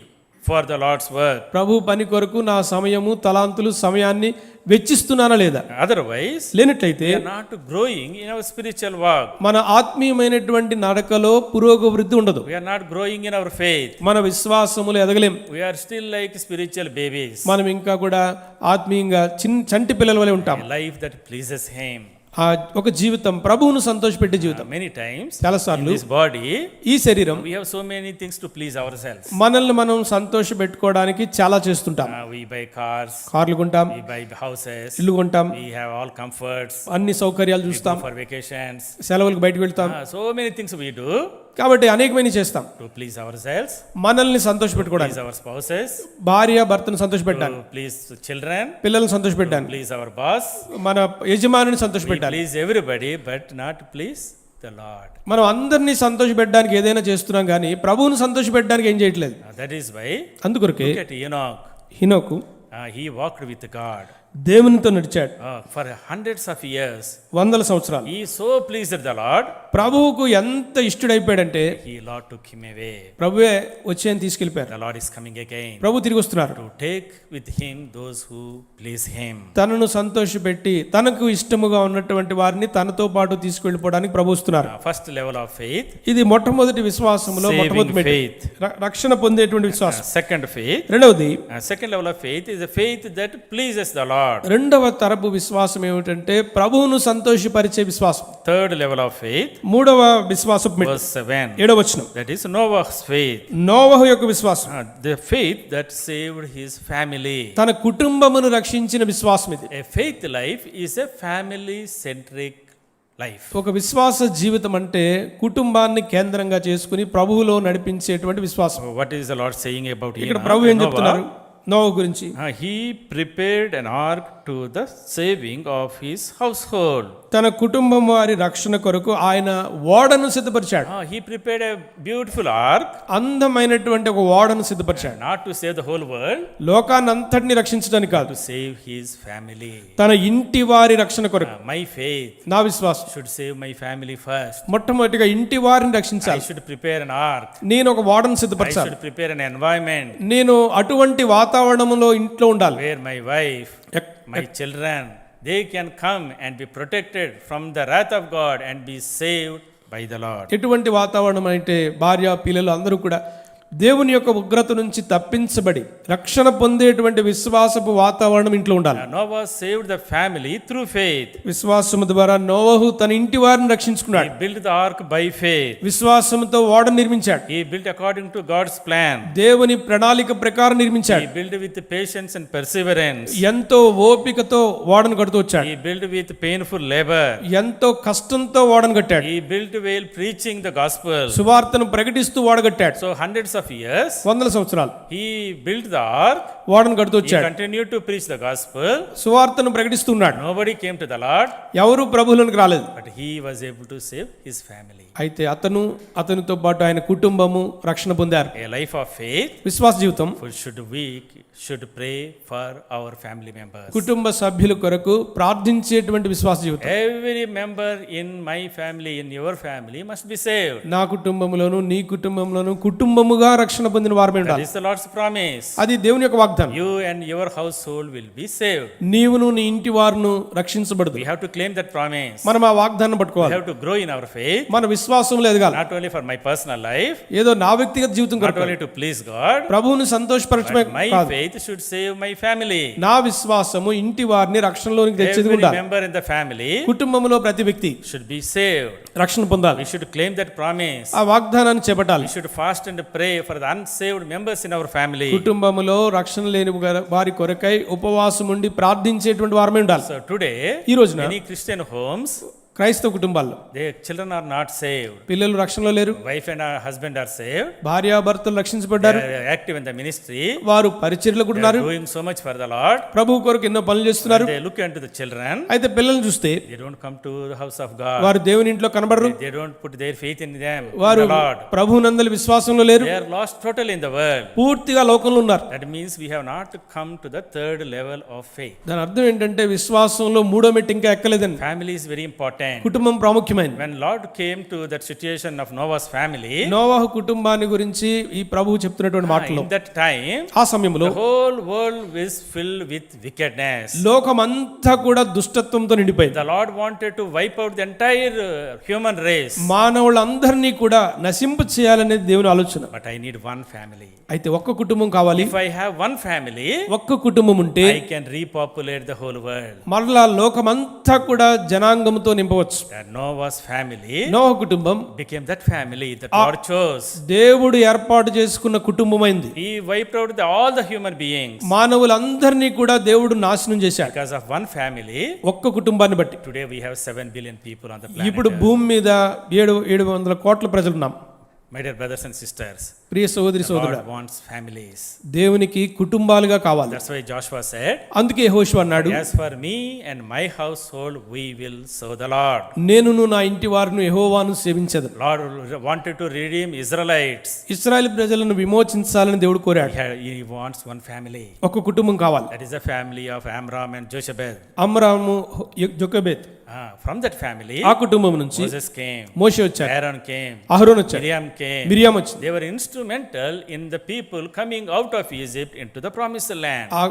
Speaker 1: for the Lord's work?
Speaker 2: ప్రభు పని కొరకు నా సమయము, తలాంతులు, సమయాన్ని వెచ్చిస్తున్నానా లేదా?
Speaker 1: Otherwise,
Speaker 2: లేనట్లయితే
Speaker 1: we are not growing in our spiritual walk.
Speaker 2: మన ఆత్మీయమైనటువంటి నడకలో పురోగవృద్ధి ఉండదు.
Speaker 1: We are not growing in our faith.
Speaker 2: మన విశ్వాసములు ఎదగలేం.
Speaker 1: We are still like spiritual babies.
Speaker 2: మనం ఇంకా కూడా ఆత్మీయంగా చంటి పిల్లల వలె ఉంటాం.
Speaker 1: A life that pleases Him.
Speaker 2: ఆ ఒక జీవితం ప్రభువును సంతోషపెట్టే జీవితం.
Speaker 1: Many times, in
Speaker 2: చాలాసార్లు
Speaker 1: this body,
Speaker 2: ఈ శరీరం
Speaker 1: we have so many things to please ourselves.
Speaker 2: మనల్ని మనం సంతోషపెట్టుకోవడానికి చాలా చేస్తుంటాం.
Speaker 1: We buy cars,
Speaker 2: కార్లు కొంటాం,
Speaker 1: we buy houses,
Speaker 2: ఇల్లు కొంటాం,
Speaker 1: we have all comforts,
Speaker 2: అన్ని సౌకర్యాలు
Speaker 1: we go
Speaker 2: చూస్తాం,
Speaker 1: for vacations.
Speaker 2: సెలవులకు బయటకు వెళ్తాం.
Speaker 1: So many things we do
Speaker 2: కాబట్టి అనేకమైన చేస్తాం
Speaker 1: to please ourselves,
Speaker 2: మనల్ని సంతోషపెట్టుకోవడానికి.
Speaker 1: please our spouses,
Speaker 2: భార్య భర్తను సంతోషపెట్టాలి,
Speaker 1: to please children,
Speaker 2: పిల్లల్ని సంతోషపెట్టాలి,
Speaker 1: please our boss.
Speaker 2: మన యజమానిని
Speaker 1: We
Speaker 2: సంతోషపెట్టాలి.
Speaker 1: please everybody, but not please the Lord.
Speaker 2: మనం అందరినీ సంతోషపెట్టడానికి ఏదైనా చేస్తున్నాం కానీ ప్రభువును సంతోషపెట్టడానికి ఏం చేయట్లేదు.
Speaker 1: That is why,
Speaker 2: అందుకొరకే
Speaker 1: look at Enoch.
Speaker 2: హినోకు
Speaker 1: He walked with God
Speaker 2: దేవునితో నడిచాడు
Speaker 1: for hundreds of years.
Speaker 2: వందల సంవత్సరాలు.
Speaker 1: He so pleased the Lord,
Speaker 2: ప్రభువుకు ఎంత ఇష్టడైపోయాడంటే
Speaker 1: Lord took him away.
Speaker 2: ప్రభువే వచ్చేయని తీసుకెళ్లిపోయారు.
Speaker 1: The Lord is coming again
Speaker 2: ప్రభు తిరిగి వస్తున్నారు.
Speaker 1: to take with Him those who please Him.
Speaker 2: తనను సంతోషపెట్టి తనకు ఇష్టముగా ఉన్నటువంటి వారిని తనతో పాటు తీసుకెళ్ళిపోవడానికి ప్రభు వస్తున్నారు.
Speaker 1: First level of faith,
Speaker 2: ఇది మొట్టమొదటి విశ్వాసములో
Speaker 1: saving
Speaker 2: మొట్టమొదటి మెట్టు.
Speaker 1: faith.
Speaker 2: రక్షణ పొందేటువంటి విశ్వాసం.
Speaker 1: Second faith,
Speaker 2: రెండవది
Speaker 1: second level of faith is a faith that pleases the Lord.
Speaker 2: రెండవ తరపు విశ్వాసం ఏమిటంటే ప్రభువును సంతోషపరిచే విశ్వాసం.
Speaker 1: Third level of faith,
Speaker 2: మూడవ విశ్వాసం మెట్టు.
Speaker 1: verse 7,
Speaker 2: 7వ వచనం.
Speaker 1: that is Noah's faith.
Speaker 2: నోవహు యొక్క విశ్వాసం,
Speaker 1: The faith that saved his family.
Speaker 2: తన కుటుంబమును రక్షించిన విశ్వాసం ఇది.
Speaker 1: A faith life is a family centric life.
Speaker 2: ఒక విశ్వాస జీవితం అంటే కుటుంబాన్ని కేంద్రంగా చేసుకుని ప్రభువులో నడిపించేటువంటి విశ్వాసం.
Speaker 1: What is the Lord saying about
Speaker 2: ఇక్కడ
Speaker 1: Enoch?
Speaker 2: ప్రభు ఏం
Speaker 1: Noah?
Speaker 2: చెప్తున్నారు నోవహు గురించి?
Speaker 1: He prepared an ark to the saving of his household.
Speaker 2: తన కుటుంబం వారి రక్షణ కొరకు ఆయన ఓడను సిద్ధపరిచాడు.
Speaker 1: He prepared a beautiful ark,
Speaker 2: అందమైనటువంటి ఒక ఓడను సిద్ధపరిచాడు.
Speaker 1: not to save the whole world,
Speaker 2: లోకాన్ని అంతటిని రక్షించడానికి కాదు,
Speaker 1: to save his family.
Speaker 2: తన ఇంటి వారి రక్షణ కొరకు.
Speaker 1: My faith
Speaker 2: నా విశ్వాసం
Speaker 1: should save my family first.
Speaker 2: మొట్టమొదటిగా ఇంటి వారిని
Speaker 1: I
Speaker 2: రక్షించాలి.
Speaker 1: should prepare an ark.
Speaker 2: నేను ఒక ఓడను
Speaker 1: I
Speaker 2: సిద్ధపరచాలి.
Speaker 1: should prepare an environment
Speaker 2: నేను అటువంటి వాతావరణంలో ఇంట్లో ఉండాలి.
Speaker 1: where my wife, my children, they can come and be protected from the wrath of God and be saved by the Lord.
Speaker 2: ఎటువంటి వాతావరణం అంటే భార్య పిల్లలు అందరూ కూడా దేవుని యొక్క ఉగ్రత నుంచి తప్పించబడి రక్షణ పొందేటువంటి విశ్వాసపు వాతావరణం ఇంట్లో ఉండాలి.
Speaker 1: Noah saved the family through faith.
Speaker 2: విశ్వాసము ద్వారా నోవహు తన ఇంటి వారిని రక్షించుకున్నాడు.
Speaker 1: He built the ark by faith.
Speaker 2: విశ్వాసముతో ఓడను నిర్మించాడు.
Speaker 1: He built according to God's plan.
Speaker 2: దేవుని ప్రణాళిక ప్రకారం నిర్మించాడు.
Speaker 1: He built with patience and perseverance.
Speaker 2: ఎంతో ఓపికతో ఓడను కడుతూ వచ్చాడు.
Speaker 1: He built with painful labor.
Speaker 2: ఎంతో కష్టంతో ఓడను కట్టాడు.
Speaker 1: He built while preaching the gospel.
Speaker 2: సువార్తను ప్రకటిస్తూ ఓడగట్టాడు.
Speaker 1: So hundreds of years,
Speaker 2: వందల సంవత్సరాలు
Speaker 1: he built the ark.
Speaker 2: ఓడను కడుతూ
Speaker 1: He
Speaker 2: వచ్చాడు.
Speaker 1: continued to preach the gospel.
Speaker 2: సువార్తను ప్రకటిస్తున్నాడు.
Speaker 1: Nobody came to the Lord,
Speaker 2: ఎవరు ప్రభువులోనికి రాలేదు.
Speaker 1: but he was able to save his family.
Speaker 2: అయితే అతనితో పాటు ఆయన కుటుంబము రక్షణ పొందారు.
Speaker 1: A life of faith
Speaker 2: విశ్వాస జీవితం
Speaker 1: should pray for our family members.
Speaker 2: కుటుంబ సభ్యుల కొరకు ప్రార్థించేటువంటి విశ్వాస జీవితం.
Speaker 1: Every member in my family, in your family must be saved.
Speaker 2: నా కుటుంబంలోను నీ కుటుంబంలోను కుటుంబముగా రక్షణ పొందిన వారమే
Speaker 1: That
Speaker 2: ఉండాలి.
Speaker 1: is the Lord's promise.
Speaker 2: అది దేవుని యొక్క వాగ్దానం.
Speaker 1: You and your household will be saved.
Speaker 2: నీవును నీ ఇంటి వారును రక్షించబడదు.
Speaker 1: We have to claim that promise.
Speaker 2: మనం ఆ వాగ్దానం
Speaker 1: We
Speaker 2: పట్టుకోవాలి.
Speaker 1: have to grow in our faith,
Speaker 2: మన విశ్వాసంలో ఎదగాలి.
Speaker 1: not only for my personal life,
Speaker 2: ఏదో నా వ్యక్తిగత జీవితం
Speaker 1: not
Speaker 2: కొరకు
Speaker 1: only to please God,
Speaker 2: ప్రభువుని సంతోషపరచమే
Speaker 1: but my
Speaker 2: కాదు.
Speaker 1: faith should save my family.
Speaker 2: నా విశ్వాసము ఇంటి వారిని రక్షణలోనికి తెచ్చేది
Speaker 1: Every
Speaker 2: ఉండాలి.
Speaker 1: member in the family
Speaker 2: కుటుంబంలో ప్రతి వ్యక్తి
Speaker 1: should be saved.
Speaker 2: రక్షణ పొందాలి.
Speaker 1: We should claim that promise.
Speaker 2: ఆ వాగ్దానాన్ని చేపట్టాలి.
Speaker 1: We should fast and pray for the unsaved members in our family.
Speaker 2: కుటుంబంలో రక్షణ లేని వారి కొరకై ఉపవాసం ఉండి ప్రార్థించేటువంటి వారమే ఉండాలి.
Speaker 1: So today,
Speaker 2: ఈ రోజున
Speaker 1: many Christian homes,
Speaker 2: క్రైస్తవ కుటుంబాల్లో
Speaker 1: their children are not saved.
Speaker 2: పిల్లలు రక్షణలో లేరు.
Speaker 1: Wife and husband are saved.
Speaker 2: భార్యాభర్తలు రక్షించబడ్డారు.
Speaker 1: They are active in the ministry.
Speaker 2: వారు పరిచర్యలు కూడా
Speaker 1: They are
Speaker 2: ఉన్నారు.
Speaker 1: doing so much for the Lord.
Speaker 2: ప్రభు కొరకు ఎన్నో పనులు చేస్తున్నారు.
Speaker 1: They look into the children.
Speaker 2: అయితే పిల్లల్ని చూస్తే
Speaker 1: They don't come to the house of God.
Speaker 2: వారు దేవుని ఇంట్లో కనబడరు.
Speaker 1: They don't put their faith in them, in
Speaker 2: వారు
Speaker 1: the Lord.
Speaker 2: ప్రభువునందలి విశ్వాసంలో లేరు.
Speaker 1: They are lost totally in the world.
Speaker 2: పూర్తిగా లోకంలో ఉన్నారు.
Speaker 1: That means we have not come to the third level of faith.
Speaker 2: దాని అర్థం ఏంటంటే విశ్వాసంలో మూడో మెట్టు ఇంకా ఎక్కలేదని.
Speaker 1: Family is very important.
Speaker 2: కుటుంబం ప్రాముఖ్యమైనది.
Speaker 1: When Lord came to that situation of Noah's family,
Speaker 2: నోవాహు కుటుంబాన్ని గురించి ఈ ప్రభువు చెప్తున్నటువంటి మాటలు
Speaker 1: in that time,
Speaker 2: ఆ సమయంలో
Speaker 1: the whole world is filled with wickedness.
Speaker 2: లోకమంతా కూడా దుష్టత్వంతో నిండిపోయింది.
Speaker 1: The Lord wanted to wipe out the entire human race.
Speaker 2: మానవులందరినీ కూడా నశింపు చేయాలనేది దేవుని ఆలోచన.
Speaker 1: But I need one family.
Speaker 2: అయితే ఒక్క కుటుంబం కావాలి.
Speaker 1: If I have one family,
Speaker 2: ఒక్క కుటుంబం ఉంటే
Speaker 1: I can repopulate the whole world.
Speaker 2: మరలా లోకమంతా కూడా జనాంగంతో నింపవచ్చు.
Speaker 1: That Noah's family
Speaker 2: నోవహు కుటుంబం
Speaker 1: became that family that Lord chose.
Speaker 2: దేవుడు ఏర్పాటు చేసుకున్న కుటుంబమైంది.
Speaker 1: He wiped out all the human beings.
Speaker 2: మానవులందరినీ కూడా దేవుడు నాశనం చేశాడు
Speaker 1: Because of one family,
Speaker 2: ఒక్క కుటుంబాన్ని బట్టి.
Speaker 1: today we have 7 billion people on the planet.
Speaker 2: ఇప్పుడు భూమి మీద 700 కోట్ల ప్రజలు ఉన్నాం.
Speaker 1: My dear brothers and sisters,
Speaker 2: ప్రియ సోదరి సోదరుడా,
Speaker 1: God wants families.
Speaker 2: దేవునికి కుటుంబాలుగా కావాలి.
Speaker 1: That's why Joshua said,
Speaker 2: అందుకే యెహోషువ అన్నాడు,
Speaker 1: as for me and my household, we will serve the Lord.
Speaker 2: నేనును నా ఇంటి వారిని యెహోవాను సేవించెదను.
Speaker 1: Lord wanted to redeem Israelites.
Speaker 2: ఇశ్రాయేలు ప్రజలను విమోచించాలని దేవుడు కోరాడు.
Speaker 1: He wants one family.
Speaker 2: ఒక కుటుంబం కావాలి.
Speaker 1: That is the family of Amram and Jochebed.
Speaker 2: Amram, జొకెబెత్.
Speaker 1: From that family,
Speaker 2: ఆ కుటుంబం నుంచి
Speaker 1: Moses came,
Speaker 2: మోషే వచ్చాడు,
Speaker 1: Aaron came,
Speaker 2: అహరోను వచ్చాడు,
Speaker 1: Miriam came.
Speaker 2: మిరియాము వచ్చింది.
Speaker 1: They were instrumental in the people coming out of Egypt into the promised land.
Speaker 2: ఆ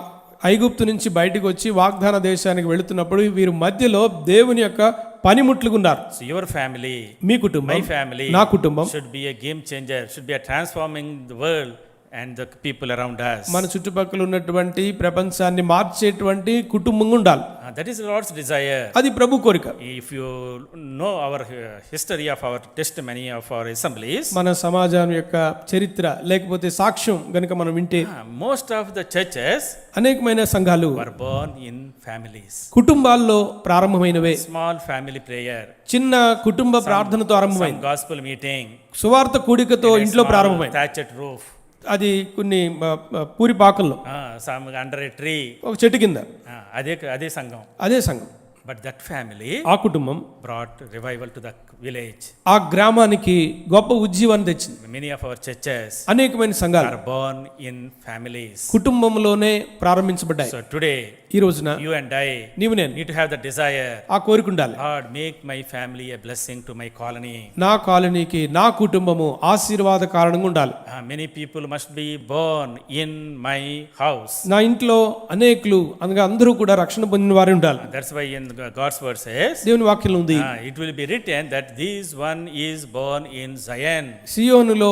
Speaker 2: ఐగుప్తు నుంచి బయటకు వచ్చి వాగ్దాన దేశానికి వెళుతున్నప్పుడు వీరు మధ్యలో దేవుని యొక్క పనిముట్లుగా ఉన్నారు.
Speaker 1: So your family,
Speaker 2: మీ కుటుంబం,
Speaker 1: my family,
Speaker 2: నా కుటుంబం
Speaker 1: should be a game changer, should be a transforming the world and the people around us.
Speaker 2: మన చుట్టుపక్కల ఉన్నటువంటి ప్రపంచాన్ని మార్చేటువంటి కుటుంబంగా ఉండాలి.
Speaker 1: That is the Lord's desire.
Speaker 2: అది ప్రభు కోరిక.
Speaker 1: If you know our history of our testimony of our assemblies,
Speaker 2: మన సమాజం యొక్క చరిత్ర లేకపోతే సాక్ష్యం గనుక మనం వింటే
Speaker 1: most of the churches
Speaker 2: అనేకమైన సంఘాలు
Speaker 1: were born in families.
Speaker 2: కుటుంబాల్లో ప్రారంభమైనవే.
Speaker 1: Small family prayer,
Speaker 2: చిన్న కుటుంబ ప్రార్థనతో ఆరంభమైంది.
Speaker 1: some gospel meeting,
Speaker 2: సువార్త కూడికతో ఇంట్లో
Speaker 1: small
Speaker 2: ప్రారంభమైంది.
Speaker 1: thatched roof,
Speaker 2: అది కొన్ని puri పాకల్లో
Speaker 1: some under a tree.
Speaker 2: ఒక చెట్టు కింద
Speaker 1: అదే సంఘం.
Speaker 2: అదే సంఘం.
Speaker 1: But that family
Speaker 2: ఆ కుటుంబం
Speaker 1: brought revival to the village.
Speaker 2: ఆ గ్రామానికి గొప్ప ఉజ్జీవాన్ని తెచ్చింది.
Speaker 1: Many of our churches
Speaker 2: అనేకమైన సంఘాలు
Speaker 1: are born in families.
Speaker 2: కుటుంబంలోనే ప్రారంభించబడ్డాయి.
Speaker 1: So today,
Speaker 2: ఈ రోజున
Speaker 1: you and I
Speaker 2: నీవు నేను
Speaker 1: need to have the desire,
Speaker 2: ఆ కోరిక ఉండాలి.
Speaker 1: Lord, make my family a blessing to my colony.
Speaker 2: నా కాలనీకి నా కుటుంబము ఆశీర్వాద కారణంగా ఉండాలి.
Speaker 1: Many people must be born in my house.
Speaker 2: నా ఇంట్లో అనేకులు అనగా అందరూ కూడా రక్షణ పొందిన వారే ఉండాలి.
Speaker 1: That's why in God's word says,
Speaker 2: దేవుని వాక్యంలో ఉంది,
Speaker 1: it will be written that this one is born in Zion.
Speaker 2: సియోనులో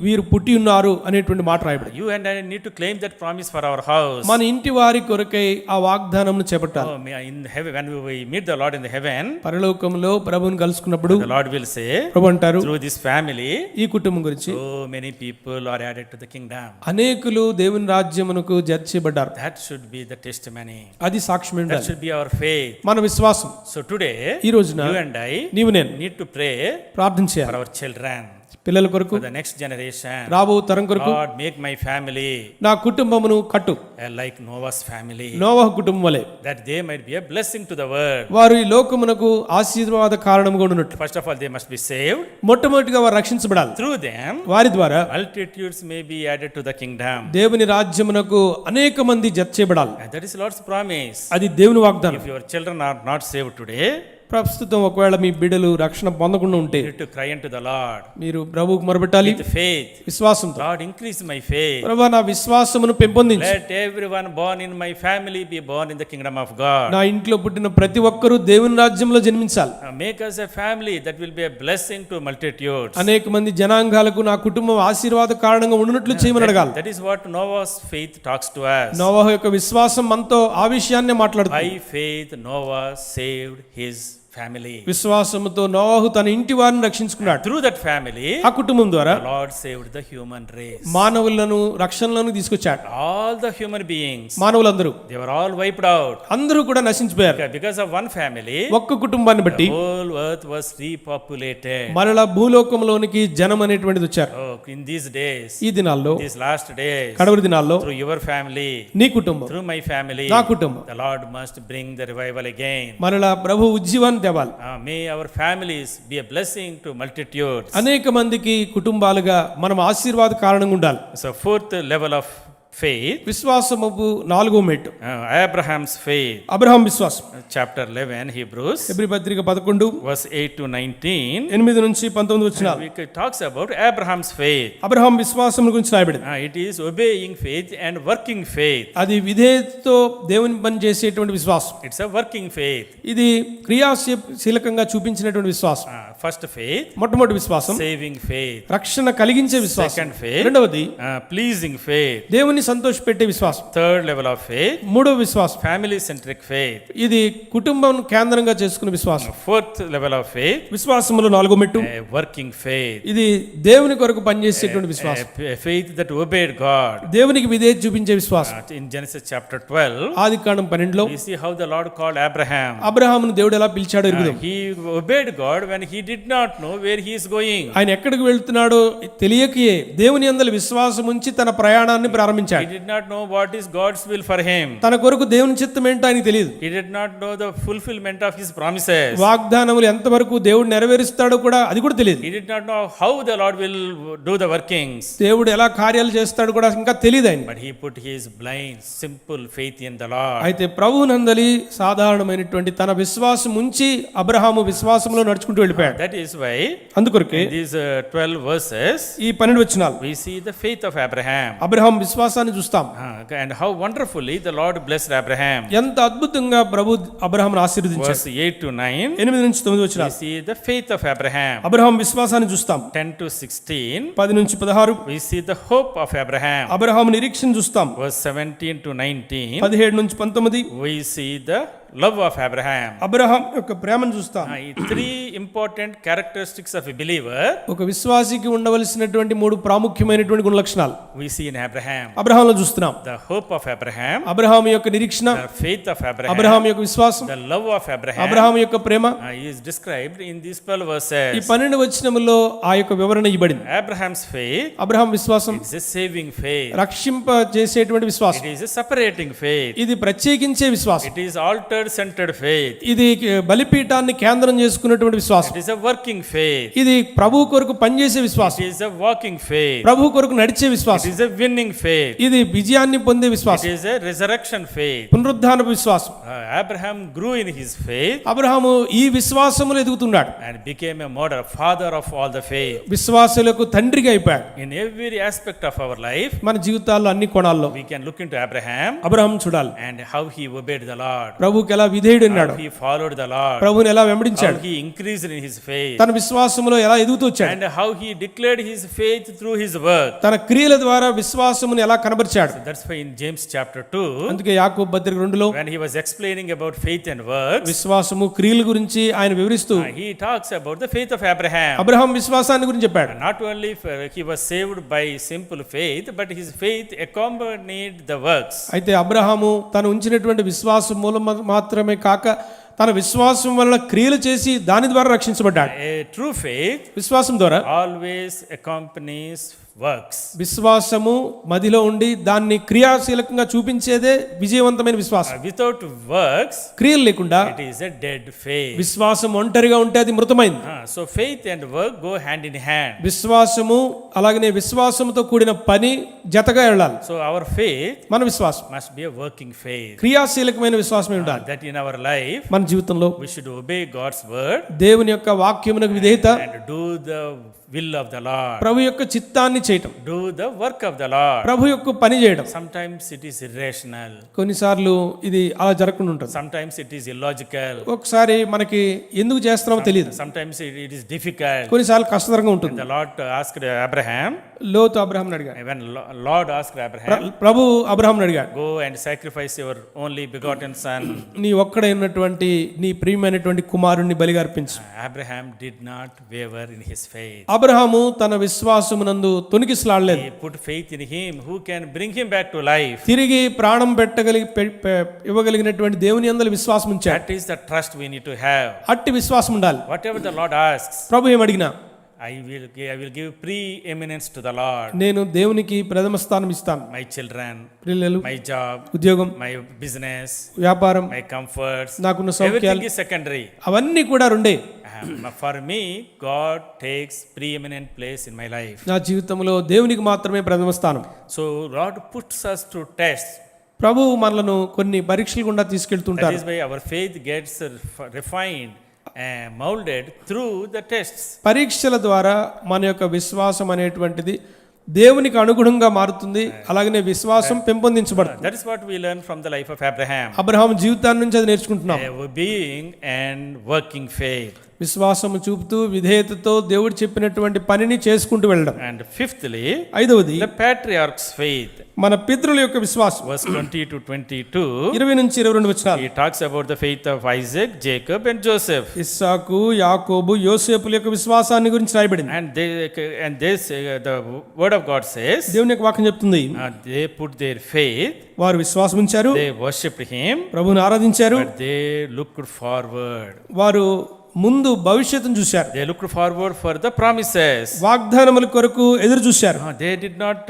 Speaker 2: వీరు పుట్టి ఉన్నారు అనేటువంటి మాట రాయబడింది.
Speaker 1: You and I need to claim that promise for our house.
Speaker 2: మన ఇంటి వారి కొరకై ఆ వాగ్దానంను చేపట్టాలి.
Speaker 1: In heaven, when we meet the Lord in the heaven,
Speaker 2: పరలోకంలో ప్రభువుని కలుసుకున్నప్పుడు
Speaker 1: the Lord will say,
Speaker 2: ప్రభు అంటారు,
Speaker 1: through this family,
Speaker 2: ఈ కుటుంబం గురించి
Speaker 1: so many people are added to the kingdom.
Speaker 2: అనేకులు దేవుని రాజ్యమునకు జడ్చేయబడ్డారు.
Speaker 1: That should be the testimony.
Speaker 2: అది సాక్ష్యం
Speaker 1: That
Speaker 2: ఉండాలి.
Speaker 1: should be our faith.
Speaker 2: మన విశ్వాసం.
Speaker 1: So today,
Speaker 2: ఈ రోజున
Speaker 1: you and I
Speaker 2: నీవు నేను
Speaker 1: need to pray
Speaker 2: ప్రార్థన
Speaker 1: for
Speaker 2: చేయాలి.
Speaker 1: our children,
Speaker 2: పిల్లల కొరకు,
Speaker 1: for the next generation.
Speaker 2: రాబో తరం కొరకు.
Speaker 1: Lord, make my family
Speaker 2: నా కుటుంబమును కట్టు,
Speaker 1: like Noah's family,
Speaker 2: నోవహు కుటుంబం వలె,
Speaker 1: that they might be a blessing to the world.
Speaker 2: వారు ఈ లోకమునకు ఆశీర్వాద కారణంగా ఉన్నట్లు.
Speaker 1: First of all, they must be saved.
Speaker 2: మొట్టమొదటిగా వారు రక్షించబడాలి.
Speaker 1: Through them,
Speaker 2: వారి ద్వారా
Speaker 1: multitudes may be added to the kingdom.
Speaker 2: దేవుని రాజ్యమునకు అనేక మంది జత చేయబడాలి.
Speaker 1: And that is Lord's promise.
Speaker 2: అది దేవుని వాగ్దానం.
Speaker 1: If your children are not saved today,
Speaker 2: ప్రస్తుతం ఒకవేళ మీ బిడ్డలు రక్షణ పొందకుండా ఉంటే
Speaker 1: You need to cry unto the Lord
Speaker 2: మీరు ప్రభువుకు మొరపెట్టాలి
Speaker 1: with faith.
Speaker 2: విశ్వాసంతో.
Speaker 1: Lord, increase my faith.
Speaker 2: ప్రభువా నా విశ్వాసమును పెంపొందించు.
Speaker 1: Let everyone born in my family be born in the kingdom of God.
Speaker 2: నా ఇంట్లో పుట్టిన ప్రతి ఒక్కరూ దేవుని రాజ్యంలో జన్మించాలి.
Speaker 1: Make us a family that will be a blessing to multitudes.
Speaker 2: అనేక మంది జనాంగాలకు నా కుటుంబం ఆశీర్వాద కారణంగా ఉండునట్లు చేయమని అడగాలి.
Speaker 1: That is what Noah's faith talks to us.
Speaker 2: నోవహు యొక్క విశ్వాసం మనతో ఆ విషయాన్నే మాట్లాడుతుంది.
Speaker 1: By faith Noah saved his family.
Speaker 2: విశ్వాసముతో నోవహు తన ఇంటి వారిని రక్షించుకున్నాడు.
Speaker 1: Through that family
Speaker 2: ఆ కుటుంబం ద్వారా
Speaker 1: the Lord saved the human race.
Speaker 2: మానవులను రక్షణలోకి తీసుకొచ్చాడు.
Speaker 1: All the human beings,
Speaker 2: మానవులందరూ
Speaker 1: they were all wiped out.
Speaker 2: అందరూ కూడా నశించిపోయారు.
Speaker 1: Because of one family,
Speaker 2: ఒక్క కుటుంబాన్ని బట్టి
Speaker 1: the whole earth was repopulated.
Speaker 2: మరలా భూలోకంలోనికి జనం అనేటువంటిది వచ్చారు.
Speaker 1: Oh, in these days,
Speaker 2: ఈ దినాల్లో
Speaker 1: these last days,
Speaker 2: కడవరి దినాల్లో
Speaker 1: through your family,
Speaker 2: నీ కుటుంబం
Speaker 1: through my family,
Speaker 2: నా కుటుంబం
Speaker 1: the Lord must bring the revival again.
Speaker 2: మరలా ప్రభు ఉజ్జీవాన్ని తేవాలి.
Speaker 1: May our families be a blessing to multitudes.
Speaker 2: అనేక మందికి కుటుంబాలుగా మనం ఆశీర్వాద కారణంగా ఉండాలి.
Speaker 1: So fourth level of faith,
Speaker 2: విశ్వాసము నాలుగో మెట్టు
Speaker 1: Abraham's faith.
Speaker 2: అబ్రహాం విశ్వాసం.
Speaker 1: Chapter 11, Hebrews,
Speaker 2: హెబ్రీ పత్రిక 11
Speaker 1: verse 8 to 19.
Speaker 2: 8 నుంచి 19 వచనాలు.
Speaker 1: It talks about Abraham's faith.
Speaker 2: Abraham విశ్వాసం గురించి రాయబడింది.
Speaker 1: It is obeying faith and working faith.
Speaker 2: అది విధేయతతో దేవుని పని చేసేటువంటి విశ్వాసం.
Speaker 1: It's a working faith.
Speaker 2: ఇది క్రియాశీలకంగా చూపించినటువంటి విశ్వాసం.
Speaker 1: First faith,
Speaker 2: మొట్టమొదటి విశ్వాసం
Speaker 1: saving faith.
Speaker 2: రక్షణ కలిగించే విశ్వాసం.
Speaker 1: Second faith,
Speaker 2: రెండవది
Speaker 1: pleasing faith.
Speaker 2: దేవుని సంతోషపెట్టే విశ్వాసం.
Speaker 1: Third level of faith,
Speaker 2: మూడవ విశ్వాసం
Speaker 1: family centric faith.
Speaker 2: ఇది కుటుంబం కేంద్రంగా చేసుకునే విశ్వాసం.
Speaker 1: Fourth level of faith,
Speaker 2: విశ్వాసములో నాలుగో మెట్టు
Speaker 1: working faith.
Speaker 2: ఇది దేవుని కొరకు పనిచేసేటువంటి విశ్వాసం.
Speaker 1: A faith that obeyed God.
Speaker 2: దేవునికి విధేయత చూపించే విశ్వాసం.
Speaker 1: In Genesis chapter 12,
Speaker 2: Adikandam 12లో
Speaker 1: we see how the Lord called Abraham.
Speaker 2: అబ్రహామును దేవుడు ఎలా పిలిచాడో ఎరుగుదాం.
Speaker 1: He obeyed God when he did not know where he is going.
Speaker 2: ఆయన ఎక్కడికి వెళ్తున్నాడో తెలియకయే దేవుని యందలి విశ్వాసం ఉంచి తన ప్రయాణాన్ని
Speaker 1: He
Speaker 2: ప్రారంభించాడు.
Speaker 1: did not know what is God's will for him.
Speaker 2: తన కొరకు దేవుని చిత్తం ఏంటో ఆయనకు తెలియదు.
Speaker 1: He did not know the fulfillment of his promises.
Speaker 2: వాగ్దానములు ఎంతవరకు దేవుడు నెరవేరుస్తాడో కూడా అది కూడా తెలియదు.
Speaker 1: He did not know how the Lord will do the workings.
Speaker 2: దేవుడు ఎలా కార్యాలు చేస్తాడో కూడా ఇంకా తెలియదు ఆయన.
Speaker 1: But he put his blind, simple faith in the Lord.
Speaker 2: అయితే ప్రభువునందలి సాధారణమైనటువంటి తన విశ్వాసం ఉంచి అబ్రహాము విశ్వాసంలో నడుచుకుంటూ వెళ్ళిపోయాడు.
Speaker 1: That is why
Speaker 2: అందుకొరకే
Speaker 1: in these 12 verses
Speaker 2: ఈ 12 వచనాలు
Speaker 1: we see the faith of Abraham.
Speaker 2: Abraham విశ్వాసాన్ని చూస్తాం.
Speaker 1: And how wonderfully the Lord blessed Abraham.
Speaker 2: ఎంత అద్భుతంగా ప్రభు అబ్రహామును ఆశీర్వదించాడు.
Speaker 1: Verse 8 to 9,
Speaker 2: 8 నుంచి 9
Speaker 1: we
Speaker 2: వచనాలు
Speaker 1: see the faith of Abraham.
Speaker 2: Abraham విశ్వాసాన్ని చూస్తాం.
Speaker 1: 10 to 16,
Speaker 2: 10 నుంచి 16
Speaker 1: we see the hope of Abraham.
Speaker 2: Abraham నిరీక్షణ చూస్తాం.
Speaker 1: Verse 17 to 19,
Speaker 2: 17 నుంచి 19
Speaker 1: we see the love of Abraham.
Speaker 2: Abraham యొక్క ప్రేమను చూస్తాం.
Speaker 1: Three important characteristics of a believer
Speaker 2: ఒక విశ్వాసికి ఉండవలసినటువంటి 3 ప్రాముఖ్యమైనటువంటి గుణ లక్షణాలు
Speaker 1: we see in Abraham.
Speaker 2: అబ్రహాంలో చూస్తున్నాం.
Speaker 1: The hope of Abraham,
Speaker 2: Abraham యొక్క నిరీక్షణ,
Speaker 1: the faith of Abraham,
Speaker 2: Abraham యొక్క విశ్వాసం,
Speaker 1: the love of Abraham,
Speaker 2: Abraham యొక్క ప్రేమ
Speaker 1: is described in these 12
Speaker 2: ఈ
Speaker 1: verses.
Speaker 2: 12 వచనములో ఆ యొక్క వివరణ ఇవ్వబడింది.
Speaker 1: Abraham's faith
Speaker 2: అబ్రహాం విశ్వాసం
Speaker 1: is a saving faith.
Speaker 2: రక్షింప చేసేటువంటి విశ్వాసం.
Speaker 1: It is a separating faith.
Speaker 2: ఇది ప్రత్యేకించే విశ్వాసం.
Speaker 1: It is altar centered faith.
Speaker 2: ఇది బలిపీఠాన్ని కేంద్రం చేసుకున్నటువంటి విశ్వాసం.
Speaker 1: It is a working faith.
Speaker 2: ఇది ప్రభు కొరకు పనిచేసే విశ్వాసం.
Speaker 1: It is a walking faith.
Speaker 2: ప్రభు కొరకు నడిచే
Speaker 1: It
Speaker 2: విశ్వాసం.
Speaker 1: is a winning faith.
Speaker 2: ఇది విజయాన్ని పొందే
Speaker 1: It
Speaker 2: విశ్వాసం.
Speaker 1: is a resurrection faith.
Speaker 2: పునరుద్ధానపు విశ్వాసం.
Speaker 1: Abraham grew in his faith
Speaker 2: Abraham ఈ విశ్వాసములో ఎదుగుతున్నాడు.
Speaker 1: and became a model, father of all the faith.
Speaker 2: విశ్వాసులకు తండ్రిగా అయిపోయాడు.
Speaker 1: In every aspect of our life,
Speaker 2: మన జీవితాల్లో అన్ని కోణాల్లో
Speaker 1: we can look into Abraham
Speaker 2: Abraham చూడాలి.
Speaker 1: and how he obeyed the Lord,
Speaker 2: ప్రభువుకి ఎలా విధేయుడు ఉన్నాడు,
Speaker 1: how he followed the Lord,
Speaker 2: ప్రభువుని ఎలా
Speaker 1: how
Speaker 2: వెంబడించాడు,
Speaker 1: he increased in his faith,
Speaker 2: తన విశ్వాసములో ఎలా ఎదుగుతూ వచ్చాడు,
Speaker 1: and how he declared his faith through his work.
Speaker 2: తన క్రియల ద్వారా విశ్వాసమును ఎలా కనబరిచాడు.
Speaker 1: That's why in James chapter 2,
Speaker 2: అందుకే యాకోబు పత్రిక 2లో
Speaker 1: when he was explaining about faith and works,
Speaker 2: విశ్వాసము క్రియల గురించి ఆయన వివరిస్తూ
Speaker 1: he talks about the faith of Abraham.
Speaker 2: Abraham విశ్వాసాన్ని గురించి చెప్పాడు.
Speaker 1: Not only he was saved by simple faith, but his faith accompanied the works.
Speaker 2: అయితే అబ్రహాము తను ఉంచినటువంటి విశ్వాసం మూలం మాత్రమే కాక తన విశ్వాసం వల్ల క్రియలు చేసి దాని ద్వారా రక్షించబడ్డాడు.
Speaker 1: A true faith
Speaker 2: విశ్వాసం ద్వారా
Speaker 1: always accompanies works.
Speaker 2: విశ్వాసము మదిలో ఉండి దాన్ని క్రియాశీలకంగా చూపించేదే విజయవంతమైన విశ్వాసం.
Speaker 1: Without works,
Speaker 2: క్రియలు లేకుండా
Speaker 1: it is a dead faith.
Speaker 2: విశ్వాసం ఒంటరిగా ఉంటే అది మృతమైంది.
Speaker 1: So faith and work go hand in hand.
Speaker 2: విశ్వాసము అలాగనే విశ్వాసముతో కూడిన పని జతగా వెళ్ళాలి.
Speaker 1: So our faith
Speaker 2: మన విశ్వాసం
Speaker 1: must be a working faith.
Speaker 2: క్రియాశీలకమైన విశ్వాసమే ఉండాలి.
Speaker 1: That in our life,
Speaker 2: మన జీవితంలో
Speaker 1: we should obey God's word
Speaker 2: దేవుని యొక్క వాక్యమునకు విధేయత,
Speaker 1: and do the will of the Lord.
Speaker 2: ప్రభు యొక్క చిత్తాన్ని చేయటం,
Speaker 1: Do the work of the Lord.
Speaker 2: ప్రభు యొక్క పని చేయడం.
Speaker 1: Sometimes it is irrational.
Speaker 2: కొన్నిసార్లు ఇది అలా జరగకుండా ఉంటుంది.
Speaker 1: Sometimes it is illogical.
Speaker 2: ఒకసారి మనకి ఎందుకు చేస్తున్నామో తెలియదు.
Speaker 1: Sometimes it is difficult.
Speaker 2: కొన్నిసార్లు కష్టతరంగా ఉంటుంది.
Speaker 1: The Lord asked Abraham,
Speaker 2: లోతు అబ్రహాంని అడిగాడు.
Speaker 1: when Lord asked Abraham,
Speaker 2: ప్రభు అబ్రహాంని అడిగాడు,
Speaker 1: go and sacrifice your only begotten son.
Speaker 2: నీ ఒక్కడే ఉన్నటువంటి నీ ప్రియమైనటువంటి కుమారుణ్ణి బలిగా అర్పించు.
Speaker 1: Abraham did not waver in his faith.
Speaker 2: Abraham తన విశ్వాసమునందు తొణికిసలాడలేదు.
Speaker 1: He put faith in him who can bring him back to life.
Speaker 2: తిరిగి ప్రాణం ఇవ్వగలిగినటువంటి దేవుని యందు విశ్వాసం ఉంచాడు.
Speaker 1: That is the trust we need to have.
Speaker 2: అట్టి విశ్వాసం ఉండాలి.
Speaker 1: Whatever the Lord asks,
Speaker 2: Prabhu ఏమడిగినా
Speaker 1: I will give preeminence to the Lord.
Speaker 2: నేను దేవునికి ప్రథమ స్థానం ఇస్తాను.
Speaker 1: My children,
Speaker 2: పిల్లలు,
Speaker 1: my job,
Speaker 2: ఉద్యోగం,
Speaker 1: my business,
Speaker 2: వ్యాపారం,
Speaker 1: my comforts,
Speaker 2: నాకున్న సౌఖ్యాలు
Speaker 1: everything is secondary.
Speaker 2: అవన్నీ కూడా రెండే.
Speaker 1: For me, God takes preeminent place in my life.
Speaker 2: నా జీవితంలో దేవునికి మాత్రమే ప్రథమ స్థానం.
Speaker 1: So Lord puts us through tests.
Speaker 2: ప్రభువు మనలను కొన్ని పరీక్షలు గుండా
Speaker 1: That
Speaker 2: తీసుకెళ్తుంటారు.
Speaker 1: is why our faith gets refined and molded through the tests.
Speaker 2: పరీక్షల ద్వారా మన యొక్క విశ్వాసం అనేటువంటిది దేవునికి అనుగుణంగా మారుతుంది. అలాగనే విశ్వాసం పెంపొందించబడుతుంది.
Speaker 1: That is what we learn from the life of Abraham.
Speaker 2: Abraham జీవితాన్ని నుంచి అది నేర్చుకుంటున్నాం.
Speaker 1: Obeying and working faith.
Speaker 2: విశ్వాసము చూపుతూ విధేయతతో దేవుడు చెప్పినటువంటి పనిని చేసుకుంటూ వెళ్ళడం.
Speaker 1: And fifthly,
Speaker 2: ఐదవది
Speaker 1: the patriarch's faith.
Speaker 2: మన పితరుల యొక్క విశ్వాసం.
Speaker 1: Verse 20 to 22,
Speaker 2: 20 నుంచి 22 వచనాలు.
Speaker 1: he talks about the faith of Isaac, Jacob and Joseph.
Speaker 2: ఇస్సాకు, యాకోబు, యోసేపుల యొక్క విశ్వాసాన్ని గురించి రాయబడింది.
Speaker 1: And this the word of God says,
Speaker 2: దేవుని యొక్క వాక్యం చెప్తుంది,
Speaker 1: they put their faith,
Speaker 2: వారు విశ్వాసం ఉంచారు,
Speaker 1: they worshipped him,
Speaker 2: ప్రభువుని ఆరాధించారు,
Speaker 1: but they looked forward.
Speaker 2: వారు ముందు భవిష్యత్తును చూశారు.
Speaker 1: They looked forward for the promises.
Speaker 2: వాగ్దానముల కొరకు ఎదురు చూశారు.
Speaker 1: They did not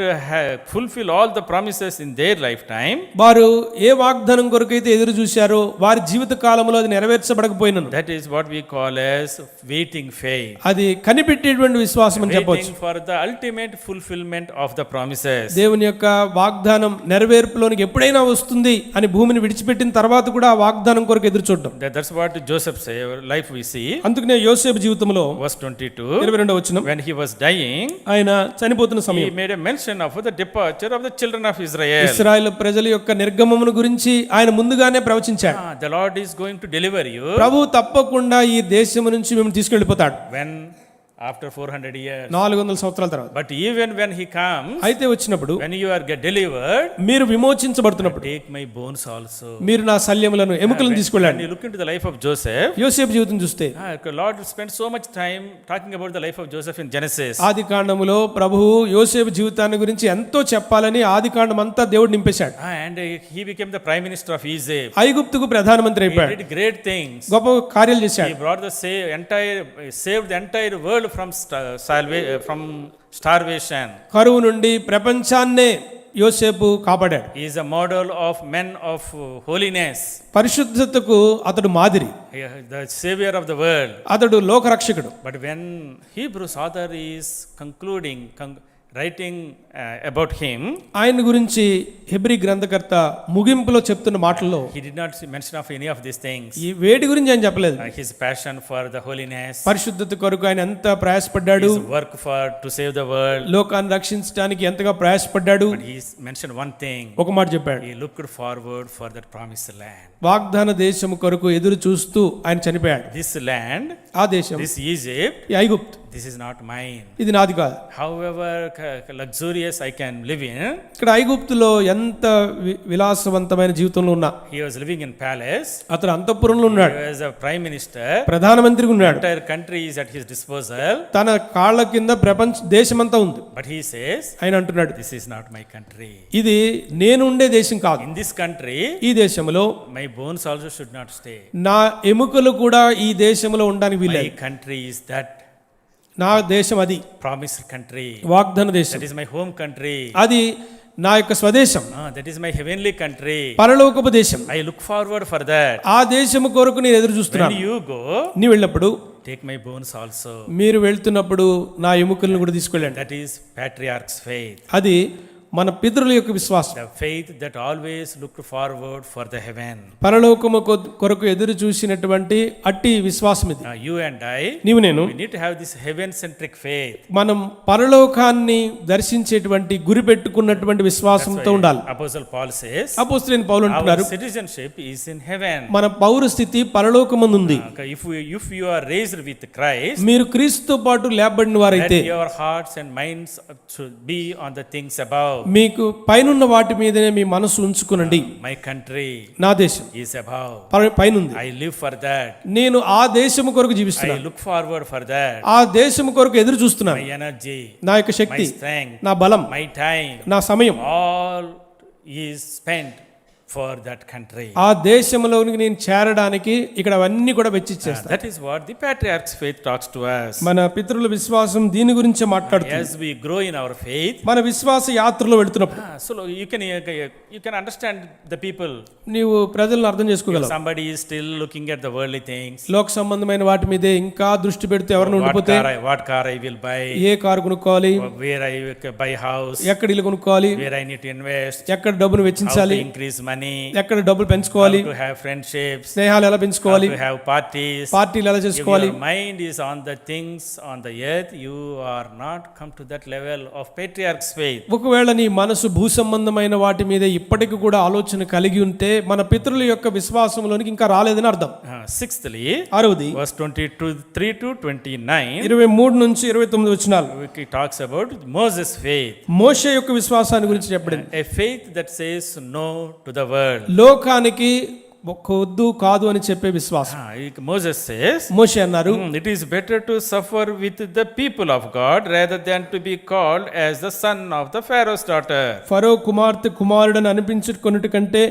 Speaker 1: fulfill all the promises in their lifetime.
Speaker 2: వారు ఏ వాగ్దానం కొరకైతే ఎదురు చూశారో వారి జీవిత కాలంలో అది నెరవేర్చబడకపోయినను.
Speaker 1: That is what we call as waiting faith.
Speaker 2: అది కనిపెట్టేటువంటి విశ్వాసం అని చెప్పవచ్చు.
Speaker 1: Waiting for the ultimate fulfillment of the promises.
Speaker 2: దేవుని యొక్క వాగ్దానం నెరవేర్పులోనికి ఎప్పుడైనా వస్తుంది అని భూమిని విడిచిపెట్టిన తర్వాత కూడా ఆ వాగ్దానం కొరకు ఎదురు చూడడం.
Speaker 1: That's what Joseph say. Life we see.
Speaker 2: అందుకనే యోసేపు జీవితంలో
Speaker 1: Verse 22.
Speaker 2: 22వ వచనం,
Speaker 1: When he was dying,
Speaker 2: ఆయన చనిపోతున్న
Speaker 1: he
Speaker 2: సమయం
Speaker 1: made a mention of the departure of the children of Israel.
Speaker 2: ఇశ్రాయేలు ప్రజల యొక్క నిర్గమమును గురించి ఆయన ముందుగానే ప్రవచించాడు.
Speaker 1: The Lord is going to deliver you.
Speaker 2: ప్రభువు తప్పకుండా ఈ దేశము నుంచి మేము తీసుకెళ్ళిపోతాడు.
Speaker 1: When after 400 years.
Speaker 2: 400 సంవత్సరాల తర్వాత.
Speaker 1: But even when he comes,
Speaker 2: అయితే వచ్చినప్పుడు,
Speaker 1: when you are get delivered,
Speaker 2: మీరు విమోచించబడుతున్నప్పుడు,
Speaker 1: take my bones also.
Speaker 2: మీరు నా శల్యములను ఎముకలను
Speaker 1: When
Speaker 2: తీసుకెళ్ళండి.
Speaker 1: you look into the life of Joseph,
Speaker 2: యోసేపు జీవితం చూస్తే,
Speaker 1: Lord spent so much time talking about the life of Joseph in Genesis.
Speaker 2: ఆది కాండములో ప్రభువు యోసేపు జీవితాన్ని గురించి ఎంతో చెప్పాలని ఆది కాండం అంతా దేవుడు నింపేశాడు.
Speaker 1: And he became the prime minister of Egypt.
Speaker 2: ఐగుప్తుకు ప్రధానమంత్రి
Speaker 1: He
Speaker 2: అయిపోయాడు.
Speaker 1: did great things.
Speaker 2: గొప్ప కార్యాలు
Speaker 1: He
Speaker 2: చేశాడు.
Speaker 1: brought saved the entire world from starvation.
Speaker 2: కరువు నుండి ప్రపంచాన్నే యోసేపు కాపాడాడు.
Speaker 1: He is a model of men of holiness.
Speaker 2: పరిశుద్ధతకు అతడు మాదిరి.
Speaker 1: The savior of the world.
Speaker 2: అతడు లోకరక్షకుడు.
Speaker 1: But when Hebrews author is writing about him,
Speaker 2: ఆయన గురించి హెబ్రీ గ్రంథకర్త ముగింపులో చెప్తున్న మాటల్లో
Speaker 1: he did not mention of any of these things.
Speaker 2: ఈ వేటి గురించి ఆయన చెప్పలేదు.
Speaker 1: His passion for the holiness,
Speaker 2: పరిశుద్ధత కొరకు ఆయన ఎంత ప్రయాసపడ్డాడు,
Speaker 1: his work to save the world.
Speaker 2: లోకాన్ని రక్షించడానికి ఎంతగా ప్రయాసపడ్డాడు.
Speaker 1: But he mentioned one thing.
Speaker 2: ఒక మాట చెప్పాడు,
Speaker 1: He looked forward for that promised land.
Speaker 2: వాగ్దాన దేశము కొరకు ఎదురు చూస్తూ ఆయన చనిపోయాడు.
Speaker 1: This land,
Speaker 2: ఆ దేశం,
Speaker 1: this Egypt,
Speaker 2: ఈ ఐగుప్తు,
Speaker 1: this is not mine.
Speaker 2: ఇది నాది కాదు.
Speaker 1: However luxurious I can live in,
Speaker 2: ఇక్కడ ఐగుప్తులో ఎంత విలాసవంతమైన జీవితంలో ఉన్నా,
Speaker 1: he was living in palace,
Speaker 2: అతను అంతఃపురంలో ఉన్నాడు,
Speaker 1: he was a prime minister,
Speaker 2: ప్రధానమంత్రిగా ఉన్నాడు,
Speaker 1: entire country is at his disposal.
Speaker 2: తన కాళ్ళ కింద ప్రపంచ దేశమంతా ఉంది.
Speaker 1: But he says,
Speaker 2: ఆయన అంటున్నాడు,
Speaker 1: this is not my country.
Speaker 2: ఇది నేను ఉండే దేశం కాదు.
Speaker 1: In this country,
Speaker 2: ఈ దేశంలో
Speaker 1: my bones also should not stay.
Speaker 2: నా ఎముకలు కూడా ఈ దేశంలో ఉండడానికి
Speaker 1: My
Speaker 2: వీలేదు.
Speaker 1: country is that.
Speaker 2: నా దేశం అది
Speaker 1: promised country.
Speaker 2: వాగ్దాన దేశం,
Speaker 1: That is my home country.
Speaker 2: అది నా యొక్క స్వదేశం,
Speaker 1: That is my heavenly country.
Speaker 2: పరలోకపు దేశం.
Speaker 1: I look forward for that.
Speaker 2: ఆ దేశము కొరకు నేను ఎదురు చూస్తున్నాను.
Speaker 1: When you go,
Speaker 2: నీ వెళ్ళినప్పుడు
Speaker 1: take my bones also.
Speaker 2: మీరు వెళ్తున్నప్పుడు నా ఎముకలను కూడా తీసుకెళ్ళండి.
Speaker 1: That is patriarch's faith.
Speaker 2: అది మన పితరుల యొక్క విశ్వాసం.
Speaker 1: The faith that always looked forward for the heaven.
Speaker 2: పరలోకము కొరకు ఎదురు చూసినటువంటి అట్టి విశ్వాసం ఇది.
Speaker 1: You and I,
Speaker 2: నీవు నేను
Speaker 1: we need to have this heaven-centric faith.
Speaker 2: మనం పరలోకాన్ని దర్శించేటువంటి గురి పెట్టుకున్నటువంటి విశ్వాసంతో ఉండాలి.
Speaker 1: Apostle Paul says,
Speaker 2: అపోస్తలుడైన పౌలు
Speaker 1: our
Speaker 2: అంటున్నారు,
Speaker 1: citizenship is in heaven.
Speaker 2: మన పౌర స్థితి పరలోకమందు ఉంది.
Speaker 1: If you are raised with Christ,
Speaker 2: మీరు క్రీస్తుతో పాటు లేపబడిన
Speaker 1: let
Speaker 2: వారైతే
Speaker 1: your hearts and minds should be on the things above.
Speaker 2: మీకు పైనున్న వాటి మీదనే మీ మనసు ఉంచుకునండి.
Speaker 1: My country
Speaker 2: నా దేశం
Speaker 1: is above.
Speaker 2: పైనుంది.
Speaker 1: I live for that.
Speaker 2: నేను ఆ దేశము కొరకు
Speaker 1: I
Speaker 2: జీవిస్తున్నాను.
Speaker 1: look forward for that.
Speaker 2: ఆ దేశము కొరకు ఎదురు చూస్తున్నాను.
Speaker 1: My energy,
Speaker 2: నా యొక్క
Speaker 1: my
Speaker 2: శక్తి,
Speaker 1: strength,
Speaker 2: నా బలం,
Speaker 1: my time,
Speaker 2: నా సమయం
Speaker 1: all is spent for that country.
Speaker 2: ఆ దేశంలోనికి నేను చేరడానికి ఇక్కడ అవన్నీ కూడా వెచ్చిచ్చేస్తాను.
Speaker 1: That is what the patriarch's faith talks to us.
Speaker 2: మన పితరుల విశ్వాసం దీని గురించే మాట్లాడుతుంది.
Speaker 1: As we grow in our faith,
Speaker 2: మన విశ్వాస యాత్రలో వెళ్తున్నప్పుడు
Speaker 1: so you can understand the people.
Speaker 2: నీవు ప్రజలను అర్థం చేసుకోగలవు.
Speaker 1: Somebody is still looking at the worldly things.
Speaker 2: లోక సంబంధమైన వాటి మీదే ఇంకా దృష్టి పెడితే ఎవరిని ఉండిపోతే
Speaker 1: What car I will buy,
Speaker 2: A car కొనుక్కోవాలి,
Speaker 1: where I buy house,
Speaker 2: ఎక్కడ ఇల్లు కొనుక్కోవాలి,
Speaker 1: where I need to invest,
Speaker 2: ఎక్కడ డబ్బును
Speaker 1: how to
Speaker 2: వెచ్చించాలి,
Speaker 1: increase money,
Speaker 2: ఎక్కడ డబ్బులు పెంచుకోవాలి,
Speaker 1: how to have friendships,
Speaker 2: స్నేహాలు ఎలా
Speaker 1: how
Speaker 2: పెంచుకోవాలి,
Speaker 1: to have parties.
Speaker 2: పార్టీలు ఎలా
Speaker 1: If
Speaker 2: చేసుకోవాలి.
Speaker 1: your mind is on the things on the earth, you are not come to that level of patriarch's faith.
Speaker 2: ఒకవేళ నీ మనసు భూ సంబంధమైన వాటి మీద ఇప్పటికి కూడా ఆలోచన కలిగి ఉంటే మన పితరుల యొక్క విశ్వాసంలోనికి ఇంకా రాలేదని అర్థం.
Speaker 1: Sixthly,
Speaker 2: ఆరవది
Speaker 1: verse 23 to 29,
Speaker 2: 23 నుంచి 29 వచనాలు
Speaker 1: it talks about Moses' faith.
Speaker 2: మోషే యొక్క విశ్వాసాన్ని గురించి చెప్పబడింది.
Speaker 1: A faith that says no to the world.
Speaker 2: లోకానికి వద్దు కాదు అని చెప్పే విశ్వాసం.
Speaker 1: Moses says,
Speaker 2: మోషే అన్నారు,
Speaker 1: it is better to suffer with the people of God rather than to be called as the son of the Pharaoh's daughter.
Speaker 2: ఫరో కుమార్తె కుమారుడని అనిపించుకొనుట కంటే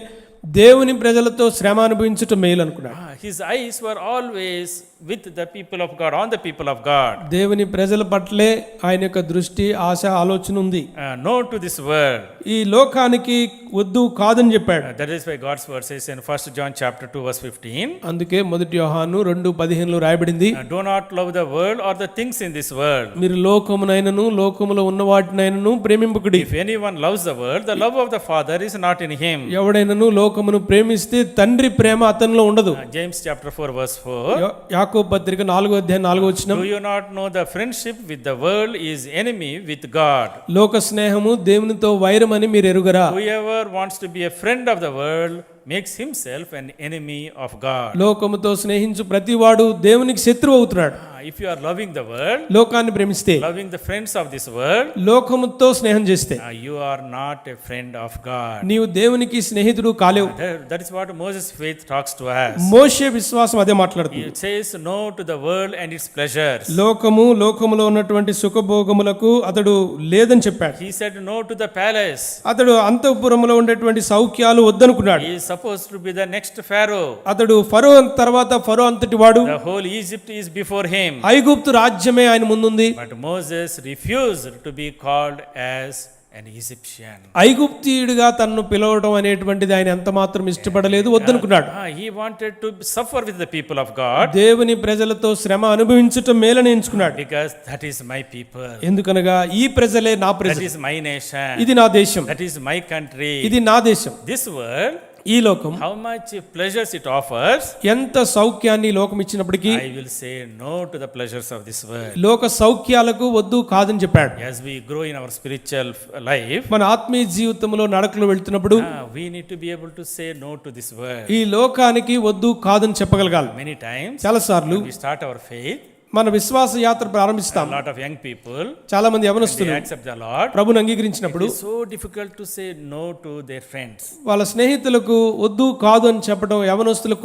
Speaker 2: దేవుని ప్రజలతో శ్రమ అనుభవించటం మేలు అనుకున్నాడు.
Speaker 1: His eyes were always with the people of God, on the people of God.
Speaker 2: దేవుని ప్రజల పట్లే ఆయన యొక్క దృష్టి, ఆశ, ఆలోచన ఉంది.
Speaker 1: No to this world.
Speaker 2: ఈ లోకానికి వద్దు కాదని చెప్పాడు.
Speaker 1: That is why God's word says in 1 John chapter 2 verse 15.
Speaker 2: అందుకే మొదటి యోహాను 2:15 రాయబడింది,
Speaker 1: Do not love the world or the things in this world.
Speaker 2: మీరు లోకమునైనను లోకములో ఉన్న వాటినైనను ప్రేమింపకుడి.
Speaker 1: If anyone loves the world, the love of the Father is not in him.
Speaker 2: ఎవడైనను లోకమును ప్రేమిస్తే తండ్రి ప్రేమ అతనిలో ఉండదు.
Speaker 1: James chapter 4 verse 4.
Speaker 2: యాకోబు పత్రిక 4:4
Speaker 1: Do you not know the friendship with the world is enemy with God?
Speaker 2: లోక స్నేహము దేవునితో వైరమని మీరు ఎరుగరా.
Speaker 1: Whoever wants to be a friend of the world makes himself an enemy of God.
Speaker 2: లోకముతో స్నేహించు ప్రతివాడు దేవునికి శత్రువు అవుతున్నాడు.
Speaker 1: If you are loving the world,
Speaker 2: లోకాన్ని ప్రేమిస్తే,
Speaker 1: loving the friends of this world,
Speaker 2: లోకముతో స్నేహం చేస్తే
Speaker 1: you are not a friend of God.
Speaker 2: నీవు దేవునికి స్నేహితుడు కాలేవు.
Speaker 1: That is what Moses' faith talks to us.
Speaker 2: మోషే విశ్వాసం అదే మాట్లాడుతుంది.
Speaker 1: It says no to the world and its pleasures.
Speaker 2: లోకములో ఉన్నటువంటి సుఖభోగములకు అతడు లేదని చెప్పాడు.
Speaker 1: He said no to the palace.
Speaker 2: అతడు అంతఃపురములో ఉండేటువంటి సౌఖ్యాలు వద్దనుకున్నాడు.
Speaker 1: He is supposed to be the next Pharaoh.
Speaker 2: అతడు ఫరో తర్వాత ఫరో అంతటి వాడు.
Speaker 1: The whole Egypt is before him.
Speaker 2: ఐగుప్తు రాజ్యమే ఆయన ముందుంది.
Speaker 1: But Moses refused to be called as an Egyptian.
Speaker 2: ఐగుప్తీయుడిగా తనను పిలవడం అనేటువంటిది ఆయన ఎంత మాత్రం ఇష్టపడలేదు, వద్దనుకున్నాడు.
Speaker 1: He wanted to suffer with the people of God.
Speaker 2: దేవుని ప్రజలతో శ్రమ అనుభవించటం మేలని ఎంచుకున్నాడు.
Speaker 1: Because that is my people.
Speaker 2: ఎందుకనగా ఈ ప్రజలే నా
Speaker 1: That
Speaker 2: ప్రజలు,
Speaker 1: is my nation.
Speaker 2: ఇది నా దేశం,
Speaker 1: That is my country.
Speaker 2: ఇది నా దేశం.
Speaker 1: This world,
Speaker 2: ఈ లోకం
Speaker 1: how much pleasures it offers,
Speaker 2: ఎంత సౌఖ్యాన్ని ఈ లోకం ఇచ్చినప్పటికీ
Speaker 1: I will say no to the pleasures of this world.
Speaker 2: లోక సౌఖ్యాలకు వద్దు కాదని చెప్పాడు.
Speaker 1: As we grow in our spiritual life,
Speaker 2: మన ఆత్మీయ జీవితంలో నడకలో వెళ్తున్నప్పుడు
Speaker 1: we need to be able to say no to this world.
Speaker 2: ఈ లోకానికి వద్దు కాదని చెప్పగలగాలి.
Speaker 1: Many times,
Speaker 2: చాలా సార్లు
Speaker 1: we start our faith.
Speaker 2: మన విశ్వాస యాత్ర ప్రారంభిస్తాం.
Speaker 1: A lot of young people,
Speaker 2: చాలా మంది
Speaker 1: they
Speaker 2: యవనస్తులు
Speaker 1: accept the Lord.
Speaker 2: ప్రభుని అంగీకరించినప్పుడు
Speaker 1: It is so difficult to say no to their friends.
Speaker 2: వాళ్ళ స్నేహితులకు వద్దు కాదు అని చెప్పడం యవనస్తులకు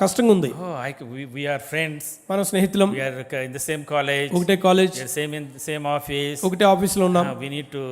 Speaker 2: కష్టంగా ఉంది.
Speaker 1: Oh, we are friends.
Speaker 2: మన స్నేహితులం,
Speaker 1: We are in the same college.
Speaker 2: ఒకటే college,
Speaker 1: We are in the same office.
Speaker 2: ఒకటే ఆఫీసులో ఉన్నాం.
Speaker 1: We need to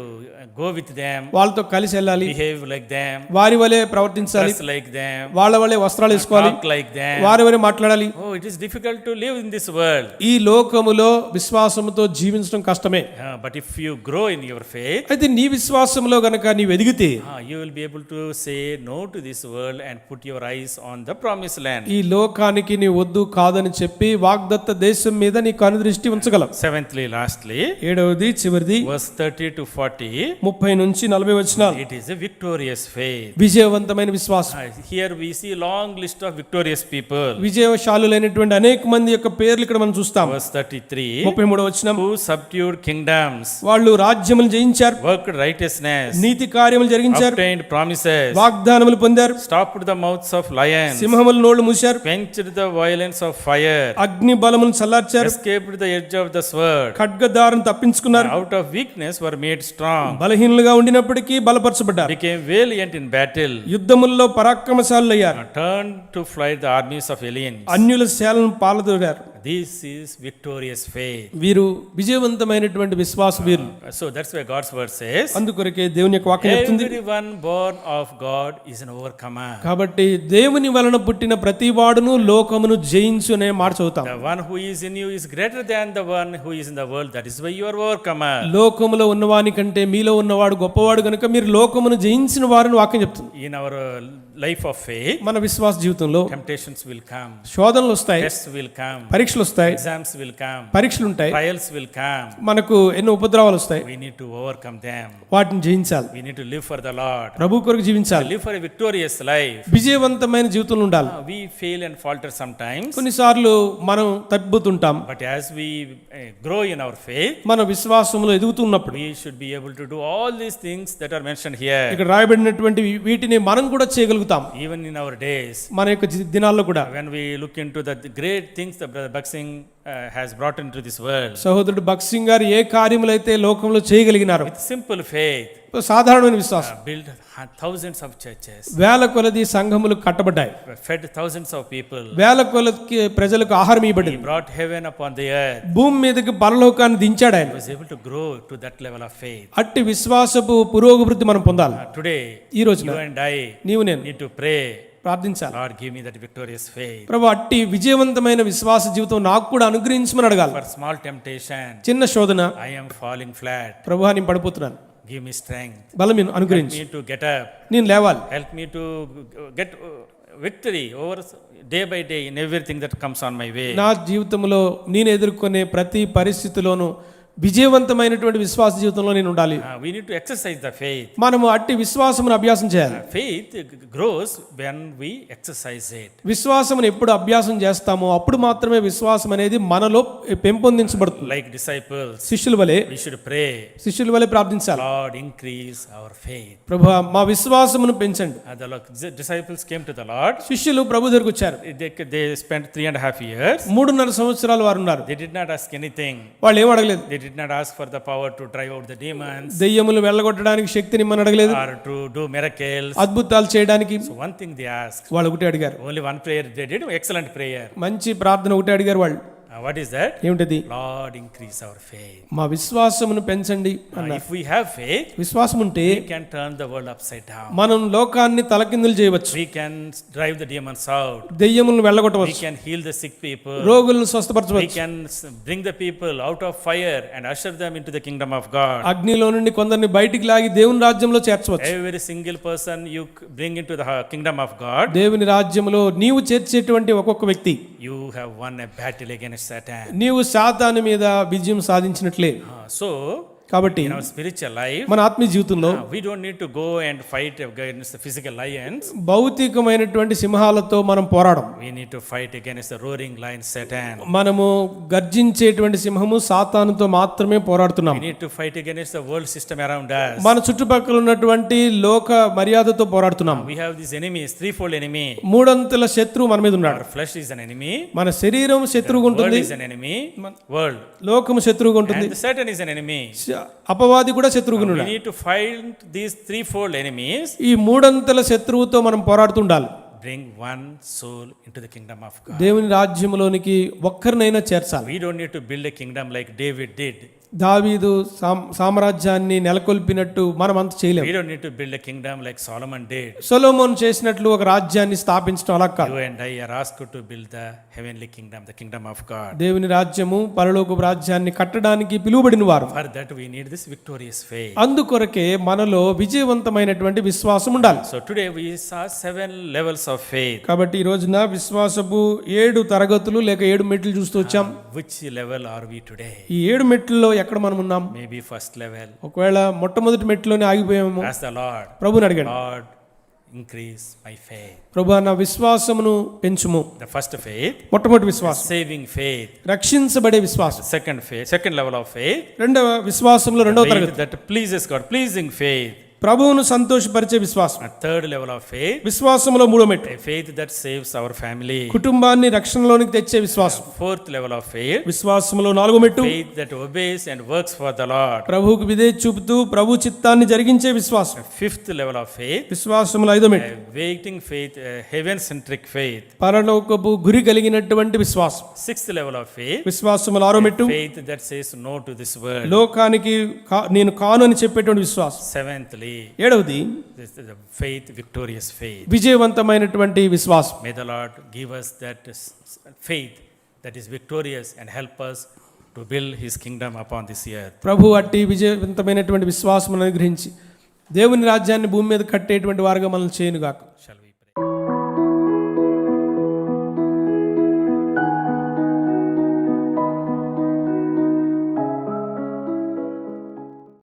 Speaker 1: go with them,
Speaker 2: వాళ్ళతో కలిసి వెళ్ళాలి,
Speaker 1: behave like them,
Speaker 2: వారి వలె ప్రవర్తించాలి,
Speaker 1: dress like them,
Speaker 2: వాళ్ళ వలె వస్త్రాలు వేసుకోవాలి,
Speaker 1: talk like them.
Speaker 2: వారి వలె మాట్లాడాలి.
Speaker 1: Oh, it is difficult to live in this world.
Speaker 2: ఈ లోకములో విశ్వాసముతో జీవించడం కష్టమే.
Speaker 1: But if you grow in your faith,
Speaker 2: అయితే నీ విశ్వాసంలో గనక నీవు ఎదిగితే
Speaker 1: you will be able to say no to this world and put your eyes on the promised land.
Speaker 2: ఈ లోకానికి నీ వద్దు కాదని చెప్పి వాగ్దత్త దేశం మీద నీ కనుదృష్టి ఉంచగలవు.
Speaker 1: Seventhly, lastly,
Speaker 2: ఏడవది చివరిది
Speaker 1: verse 30 to 40,
Speaker 2: 30 నుంచి 40 వచనాలు.
Speaker 1: it is a victorious faith.
Speaker 2: విజయవంతమైన విశ్వాసం.
Speaker 1: Here we see long list of victorious people.
Speaker 2: విజయశాలులైనటువంటి అనేక మంది యొక్క పేర్లు ఇక్కడ మనం చూస్తాం.
Speaker 1: Verse 33,
Speaker 2: 33 వచనం.
Speaker 1: who subdued kingdoms,
Speaker 2: వాళ్ళు రాజ్యములు జయించారు,
Speaker 1: worked righteousness,
Speaker 2: నీతి కార్యములు జరిగించారు,
Speaker 1: obtained promises,
Speaker 2: వాగ్దానములు పొందారు,
Speaker 1: stopped the mouths of lions,
Speaker 2: సింహముల నోళ్లు మూశారు,
Speaker 1: quenched the violence of fire,
Speaker 2: అగ్ని బలమును చల్లార్చారు,
Speaker 1: escaped the edge of the sword,
Speaker 2: ఖడ్గదారును తప్పించుకున్నారు,
Speaker 1: out of weakness were made strong,
Speaker 2: బలహీనులుగా ఉండినప్పటికీ బలపరచబడ్డారు,
Speaker 1: became valiant in battle,
Speaker 2: యుద్ధముల్లో పరాక్రమశాలులయ్యారు,
Speaker 1: turned to flight the armies of aliens.
Speaker 2: అన్యుల శాలను పాలదోరారు.
Speaker 1: This is victorious faith.
Speaker 2: వీరు విజయవంతమైనటువంటి విశ్వాస వీరులు.
Speaker 1: So that's why God's word says,
Speaker 2: అందుకొరకే దేవుని యొక్క వాక్యం చెప్తుంది,
Speaker 1: everyone born of God is an overcomer.
Speaker 2: కాబట్టి దేవుని వలన పుట్టిన ప్రతి వాడును లోకమును జయించు అనే మాట చదువుతాం.
Speaker 1: The one who is in you is greater than the one who is in the world. That is why you are overcomer.
Speaker 2: లోకములో ఉన్నవాని కంటే మీలో ఉన్నవాడు గొప్పవాడు కనుక మీరు లోకమును జయించిన వారిని వాక్యం చెప్తుంది.
Speaker 1: In our life of faith,
Speaker 2: మన విశ్వాస జీవితంలో
Speaker 1: temptations will come,
Speaker 2: శోధనలు వస్తాయి,
Speaker 1: tests will come,
Speaker 2: పరీక్షలు వస్తాయి,
Speaker 1: exams will come,
Speaker 2: పరీక్షలు ఉంటాయి,
Speaker 1: trials will come.
Speaker 2: మనకు ఎన్నో ఉపద్రవాలు వస్తాయి.
Speaker 1: We need to overcome them.
Speaker 2: వాటిని జయించాలి.
Speaker 1: We need to live for the Lord.
Speaker 2: ప్రభు కొరకు జీవించాలి.
Speaker 1: Live for a victorious life.
Speaker 2: విజయవంతమైన జీవితంలో ఉండాలి.
Speaker 1: We fail and falter sometimes,
Speaker 2: కొన్నిసార్లు మనం తప్పిపోతుంటాం.
Speaker 1: but as we grow in our faith,
Speaker 2: మన విశ్వాసంలో ఎదుగుతున్నప్పుడు
Speaker 1: we should be able to do all these things that are mentioned here.
Speaker 2: ఇక్కడ రాయబడినటువంటి వీటిని మనం కూడా చేయగలుగుతాం.
Speaker 1: Even in our days,
Speaker 2: మన యొక్క దినాల్లో కూడా
Speaker 1: when we look into the great things that Brother Baksing has brought into this world,
Speaker 2: సహోదరుడు భగత్ సింగ్ గారు ఏ కార్యములైతే లోకంలో చేయగలిగినారో
Speaker 1: with simple faith,
Speaker 2: సాధారణమైన విశ్వాసం,
Speaker 1: built thousands of churches,
Speaker 2: వేల కొలది సంఘములు కట్టబడ్డాయి,
Speaker 1: fed thousands of people,
Speaker 2: వేల కొలది ప్రజలకు ఆహారం
Speaker 1: He
Speaker 2: ఇవ్వబడింది,
Speaker 1: brought heaven upon the earth.
Speaker 2: భూమి మీదకి పరలోకాన్ని దించాడు ఆయన.
Speaker 1: He was able to grow to that level of faith.
Speaker 2: అట్టి విశ్వాసపు పురోగవృద్ధి మనం పొందాలి.
Speaker 1: Today,
Speaker 2: ఈ రోజున
Speaker 1: you and I
Speaker 2: నీవు నేను
Speaker 1: need to pray,
Speaker 2: ప్రార్థించాలి.
Speaker 1: Lord, give me that victorious faith.
Speaker 2: ప్రభు అట్టి విజయవంతమైన విశ్వాస జీవితం నాకు కూడా అనుగ్రహించమని అడగాలి.
Speaker 1: For small temptation,
Speaker 2: చిన్న శోధన,
Speaker 1: I am falling flat.
Speaker 2: ప్రభు నేను పడిపోతున్నాను,
Speaker 1: Give me strength.
Speaker 2: బలం
Speaker 1: Help
Speaker 2: అనుగ్రహించు,
Speaker 1: me to get up.
Speaker 2: నేను లేవాలి.
Speaker 1: Help me to get victory over day by day in everything that comes on my way.
Speaker 2: నా జీవితంలో నేను ఎదుర్కొనే ప్రతి పరిస్థితిలోనూ విజయవంతమైన విశ్వాస జీవితంలో నేను ఉండాలి.
Speaker 1: We need to exercise the faith.
Speaker 2: మనము అట్టి విశ్వాసమును అభ్యాసం చేయాలి.
Speaker 1: Faith grows when we exercise it.
Speaker 2: విశ్వాసమును ఎప్పుడు అభ్యాసం చేస్తామో అప్పుడు మాత్రమే విశ్వాసం అనేది మనలో పెంపొందించబడుతుంది.
Speaker 1: Like disciples,
Speaker 2: శిష్యుల వలె
Speaker 1: we should pray,
Speaker 2: శిష్యుల వలె ప్రార్థించాలి.
Speaker 1: Lord, increase our faith.
Speaker 2: ప్రభువా మా విశ్వాసమును పెంచండి.
Speaker 1: The disciples came to the Lord.
Speaker 2: శిష్యులు ప్రభు దగ్గరకు వచ్చారు.
Speaker 1: They spent 3.5 years.
Speaker 2: 3.5 సంవత్సరాలు వారు ఉన్నారు.
Speaker 1: They did not ask anything.
Speaker 2: వాళ్ళు ఏం అడగలేదు.
Speaker 1: They did not ask for the power to drive out the demons,
Speaker 2: దెయ్యములు వెళ్ళగొట్టడానికి శక్తిని మనం అడగలేదు,
Speaker 1: or to do miracles.
Speaker 2: అద్భుతాలు చేయడానికి.
Speaker 1: So one thing they asked,
Speaker 2: వాళ్ళు ఒకటే అడిగారు.
Speaker 1: only one prayer they did, excellent prayer.
Speaker 2: మంచి ప్రార్థన ఒకటే అడిగారు వాళ్ళు.
Speaker 1: What is that?
Speaker 2: ఏమిటది?
Speaker 1: Lord, increase our faith.
Speaker 2: మా విశ్వాసమును పెంచండి అన్నారు.
Speaker 1: If we have faith,
Speaker 2: విశ్వాసం ఉంటే
Speaker 1: we can turn the world upside down.
Speaker 2: మనం లోకాన్ని తలకిందులు చేయవచ్చు.
Speaker 1: We can drive the demons out.
Speaker 2: దెయ్యములను
Speaker 1: We
Speaker 2: వెళ్ళగొట్టవచ్చు.
Speaker 1: can heal the sick people.
Speaker 2: రోగులను
Speaker 1: We
Speaker 2: స్వస్థపరచవచ్చు.
Speaker 1: can bring the people out of fire and usher them into the kingdom of God.
Speaker 2: అగ్నిలో నుండి కొందరిని బయటికి లాగి దేవుని రాజ్యంలో చేర్చవచ్చు.
Speaker 1: Every single person you bring into the kingdom of God,
Speaker 2: దేవుని రాజ్యంలో నీవు చేర్చేటువంటి ఒక్కొక్క వ్యక్తి
Speaker 1: you have won a battle against Satan.
Speaker 2: నీవు సాతాను మీద విజయం సాధించినట్లే.
Speaker 1: So,
Speaker 2: కాబట్టి
Speaker 1: in our spiritual life,
Speaker 2: మన ఆత్మీయ జీవితంలో
Speaker 1: we don't need to go and fight against the physical lions.
Speaker 2: భౌతికమైనటువంటి సింహాలతో మనం పోరాడం.
Speaker 1: We need to fight against the roaring lion, Satan.
Speaker 2: మనము గర్జించేటువంటి సింహము సాతానుతో మాత్రమే పోరాడుతున్నాం.
Speaker 1: We need to fight against the world system around us.
Speaker 2: మన చుట్టుపక్కల ఉన్నటువంటి లోక మర్యాదతో పోరాడుతున్నాం.
Speaker 1: We have these enemies, threefold enemy.
Speaker 2: మూడంతల శత్రువు మన మీద ఉన్నాడు.
Speaker 1: Our flesh is an enemy.
Speaker 2: మన శరీరం శత్రువుగా
Speaker 1: World
Speaker 2: ఉంటుంది,
Speaker 1: is an enemy. World.
Speaker 2: లోకము శత్రువుగా ఉంటుంది,
Speaker 1: And Satan is an enemy.
Speaker 2: అపవాది కూడా శత్రువుగా
Speaker 1: We
Speaker 2: ఉన్నాడు.
Speaker 1: need to fight these threefold enemies.
Speaker 2: ఈ మూడంతల శత్రువుతో మనం పోరాడుతుండాలి.
Speaker 1: Bring one soul into the kingdom of God.
Speaker 2: దేవుని రాజ్యములోనికి ఒక్కరినైనా చేర్చాలి.
Speaker 1: We don't need to build a kingdom like David did.
Speaker 2: దావీదు సామ్రాజ్యాన్ని నెలకొల్పినట్టు మనం అంత చేయలేము.
Speaker 1: We don't need to build a kingdom like Solomon did.
Speaker 2: సొలొమోను చేసినట్లు ఒక రాజ్యాన్ని స్థాపించడం అలా కాదు.
Speaker 1: You and I are asked to build the heavenly kingdom, the kingdom of God.
Speaker 2: దేవుని రాజ్యము పరలోకపు రాజ్యాన్ని కట్టడానికి పిలువబడిన వారు.
Speaker 1: For that we need this victorious faith.
Speaker 2: అందుకొరకే మనలో విజయవంతమైనటువంటి విశ్వాసం ఉండాలి.
Speaker 1: So today we saw 7 levels of faith.
Speaker 2: కాబట్టి ఈ రోజున విశ్వాసపు 7 తరగతులు లేక 7 మెట్లు చూస్తూ వచ్చాం.
Speaker 1: Which level are we today?
Speaker 2: ఈ 7 మెట్లలో ఎక్కడ మనం ఉన్నాం?
Speaker 1: Maybe first level.
Speaker 2: ఒకవేళ మొట్టమొదటి మెట్లోనే ఆగిపోయాము.
Speaker 1: Ask the Lord.
Speaker 2: ప్రభుని అడిగాడు,
Speaker 1: Lord, increase my faith.
Speaker 2: ప్రభువా నా విశ్వాసమును పెంచుము.
Speaker 1: The first faith,
Speaker 2: మొట్టమొదటి విశ్వాసం
Speaker 1: saving faith.
Speaker 2: రక్షించబడే విశ్వాసం.
Speaker 1: The second faith, second level of faith,
Speaker 2: రెండవ విశ్వాసంలో రెండవ
Speaker 1: faith
Speaker 2: తరగతి
Speaker 1: that pleases God, pleasing faith.
Speaker 2: ప్రభువును సంతోషపరిచే విశ్వాసం.
Speaker 1: A third level of faith,
Speaker 2: విశ్వాసంలో మూడో మెట్టు
Speaker 1: a faith that saves our family.
Speaker 2: కుటుంబాన్ని రక్షణలోనికి తెచ్చే విశ్వాసం.
Speaker 1: Fourth level of faith,
Speaker 2: విశ్వాసంలో నాలుగో మెట్టు
Speaker 1: faith that obeys and works for the Lord.
Speaker 2: ప్రభువుకు విధేయత చూపుతూ ప్రభు చిత్తాన్ని జరిగించే విశ్వాసం.
Speaker 1: Fifth level of faith,
Speaker 2: విశ్వాసంలో ఐదో మెట్టు
Speaker 1: a waiting faith, a heaven-centric faith.
Speaker 2: పరలోకపు గురి కలిగినటువంటి విశ్వాసం.
Speaker 1: Sixth level of faith,
Speaker 2: విశ్వాసంలో ఆరో మెట్టు
Speaker 1: faith that says no to this world.
Speaker 2: లోకానికి నేను కాను అని చెప్పేటువంటి విశ్వాసం.
Speaker 1: Seventhly,
Speaker 2: ఏడవది
Speaker 1: this is the faith, victorious faith.
Speaker 2: విజయవంతమైనటువంటి విశ్వాసం.
Speaker 1: May the Lord give us that faith that is victorious and help us to build His kingdom upon this earth.
Speaker 2: ప్రభు అట్టి విజయవంతమైనటువంటి విశ్వాసం అనుగ్రహించి దేవుని రాజ్యాన్ని భూమి మీద కట్టేటువంటి వారుగా మనల్ని చేయనుగాక.
Speaker 1: Shall we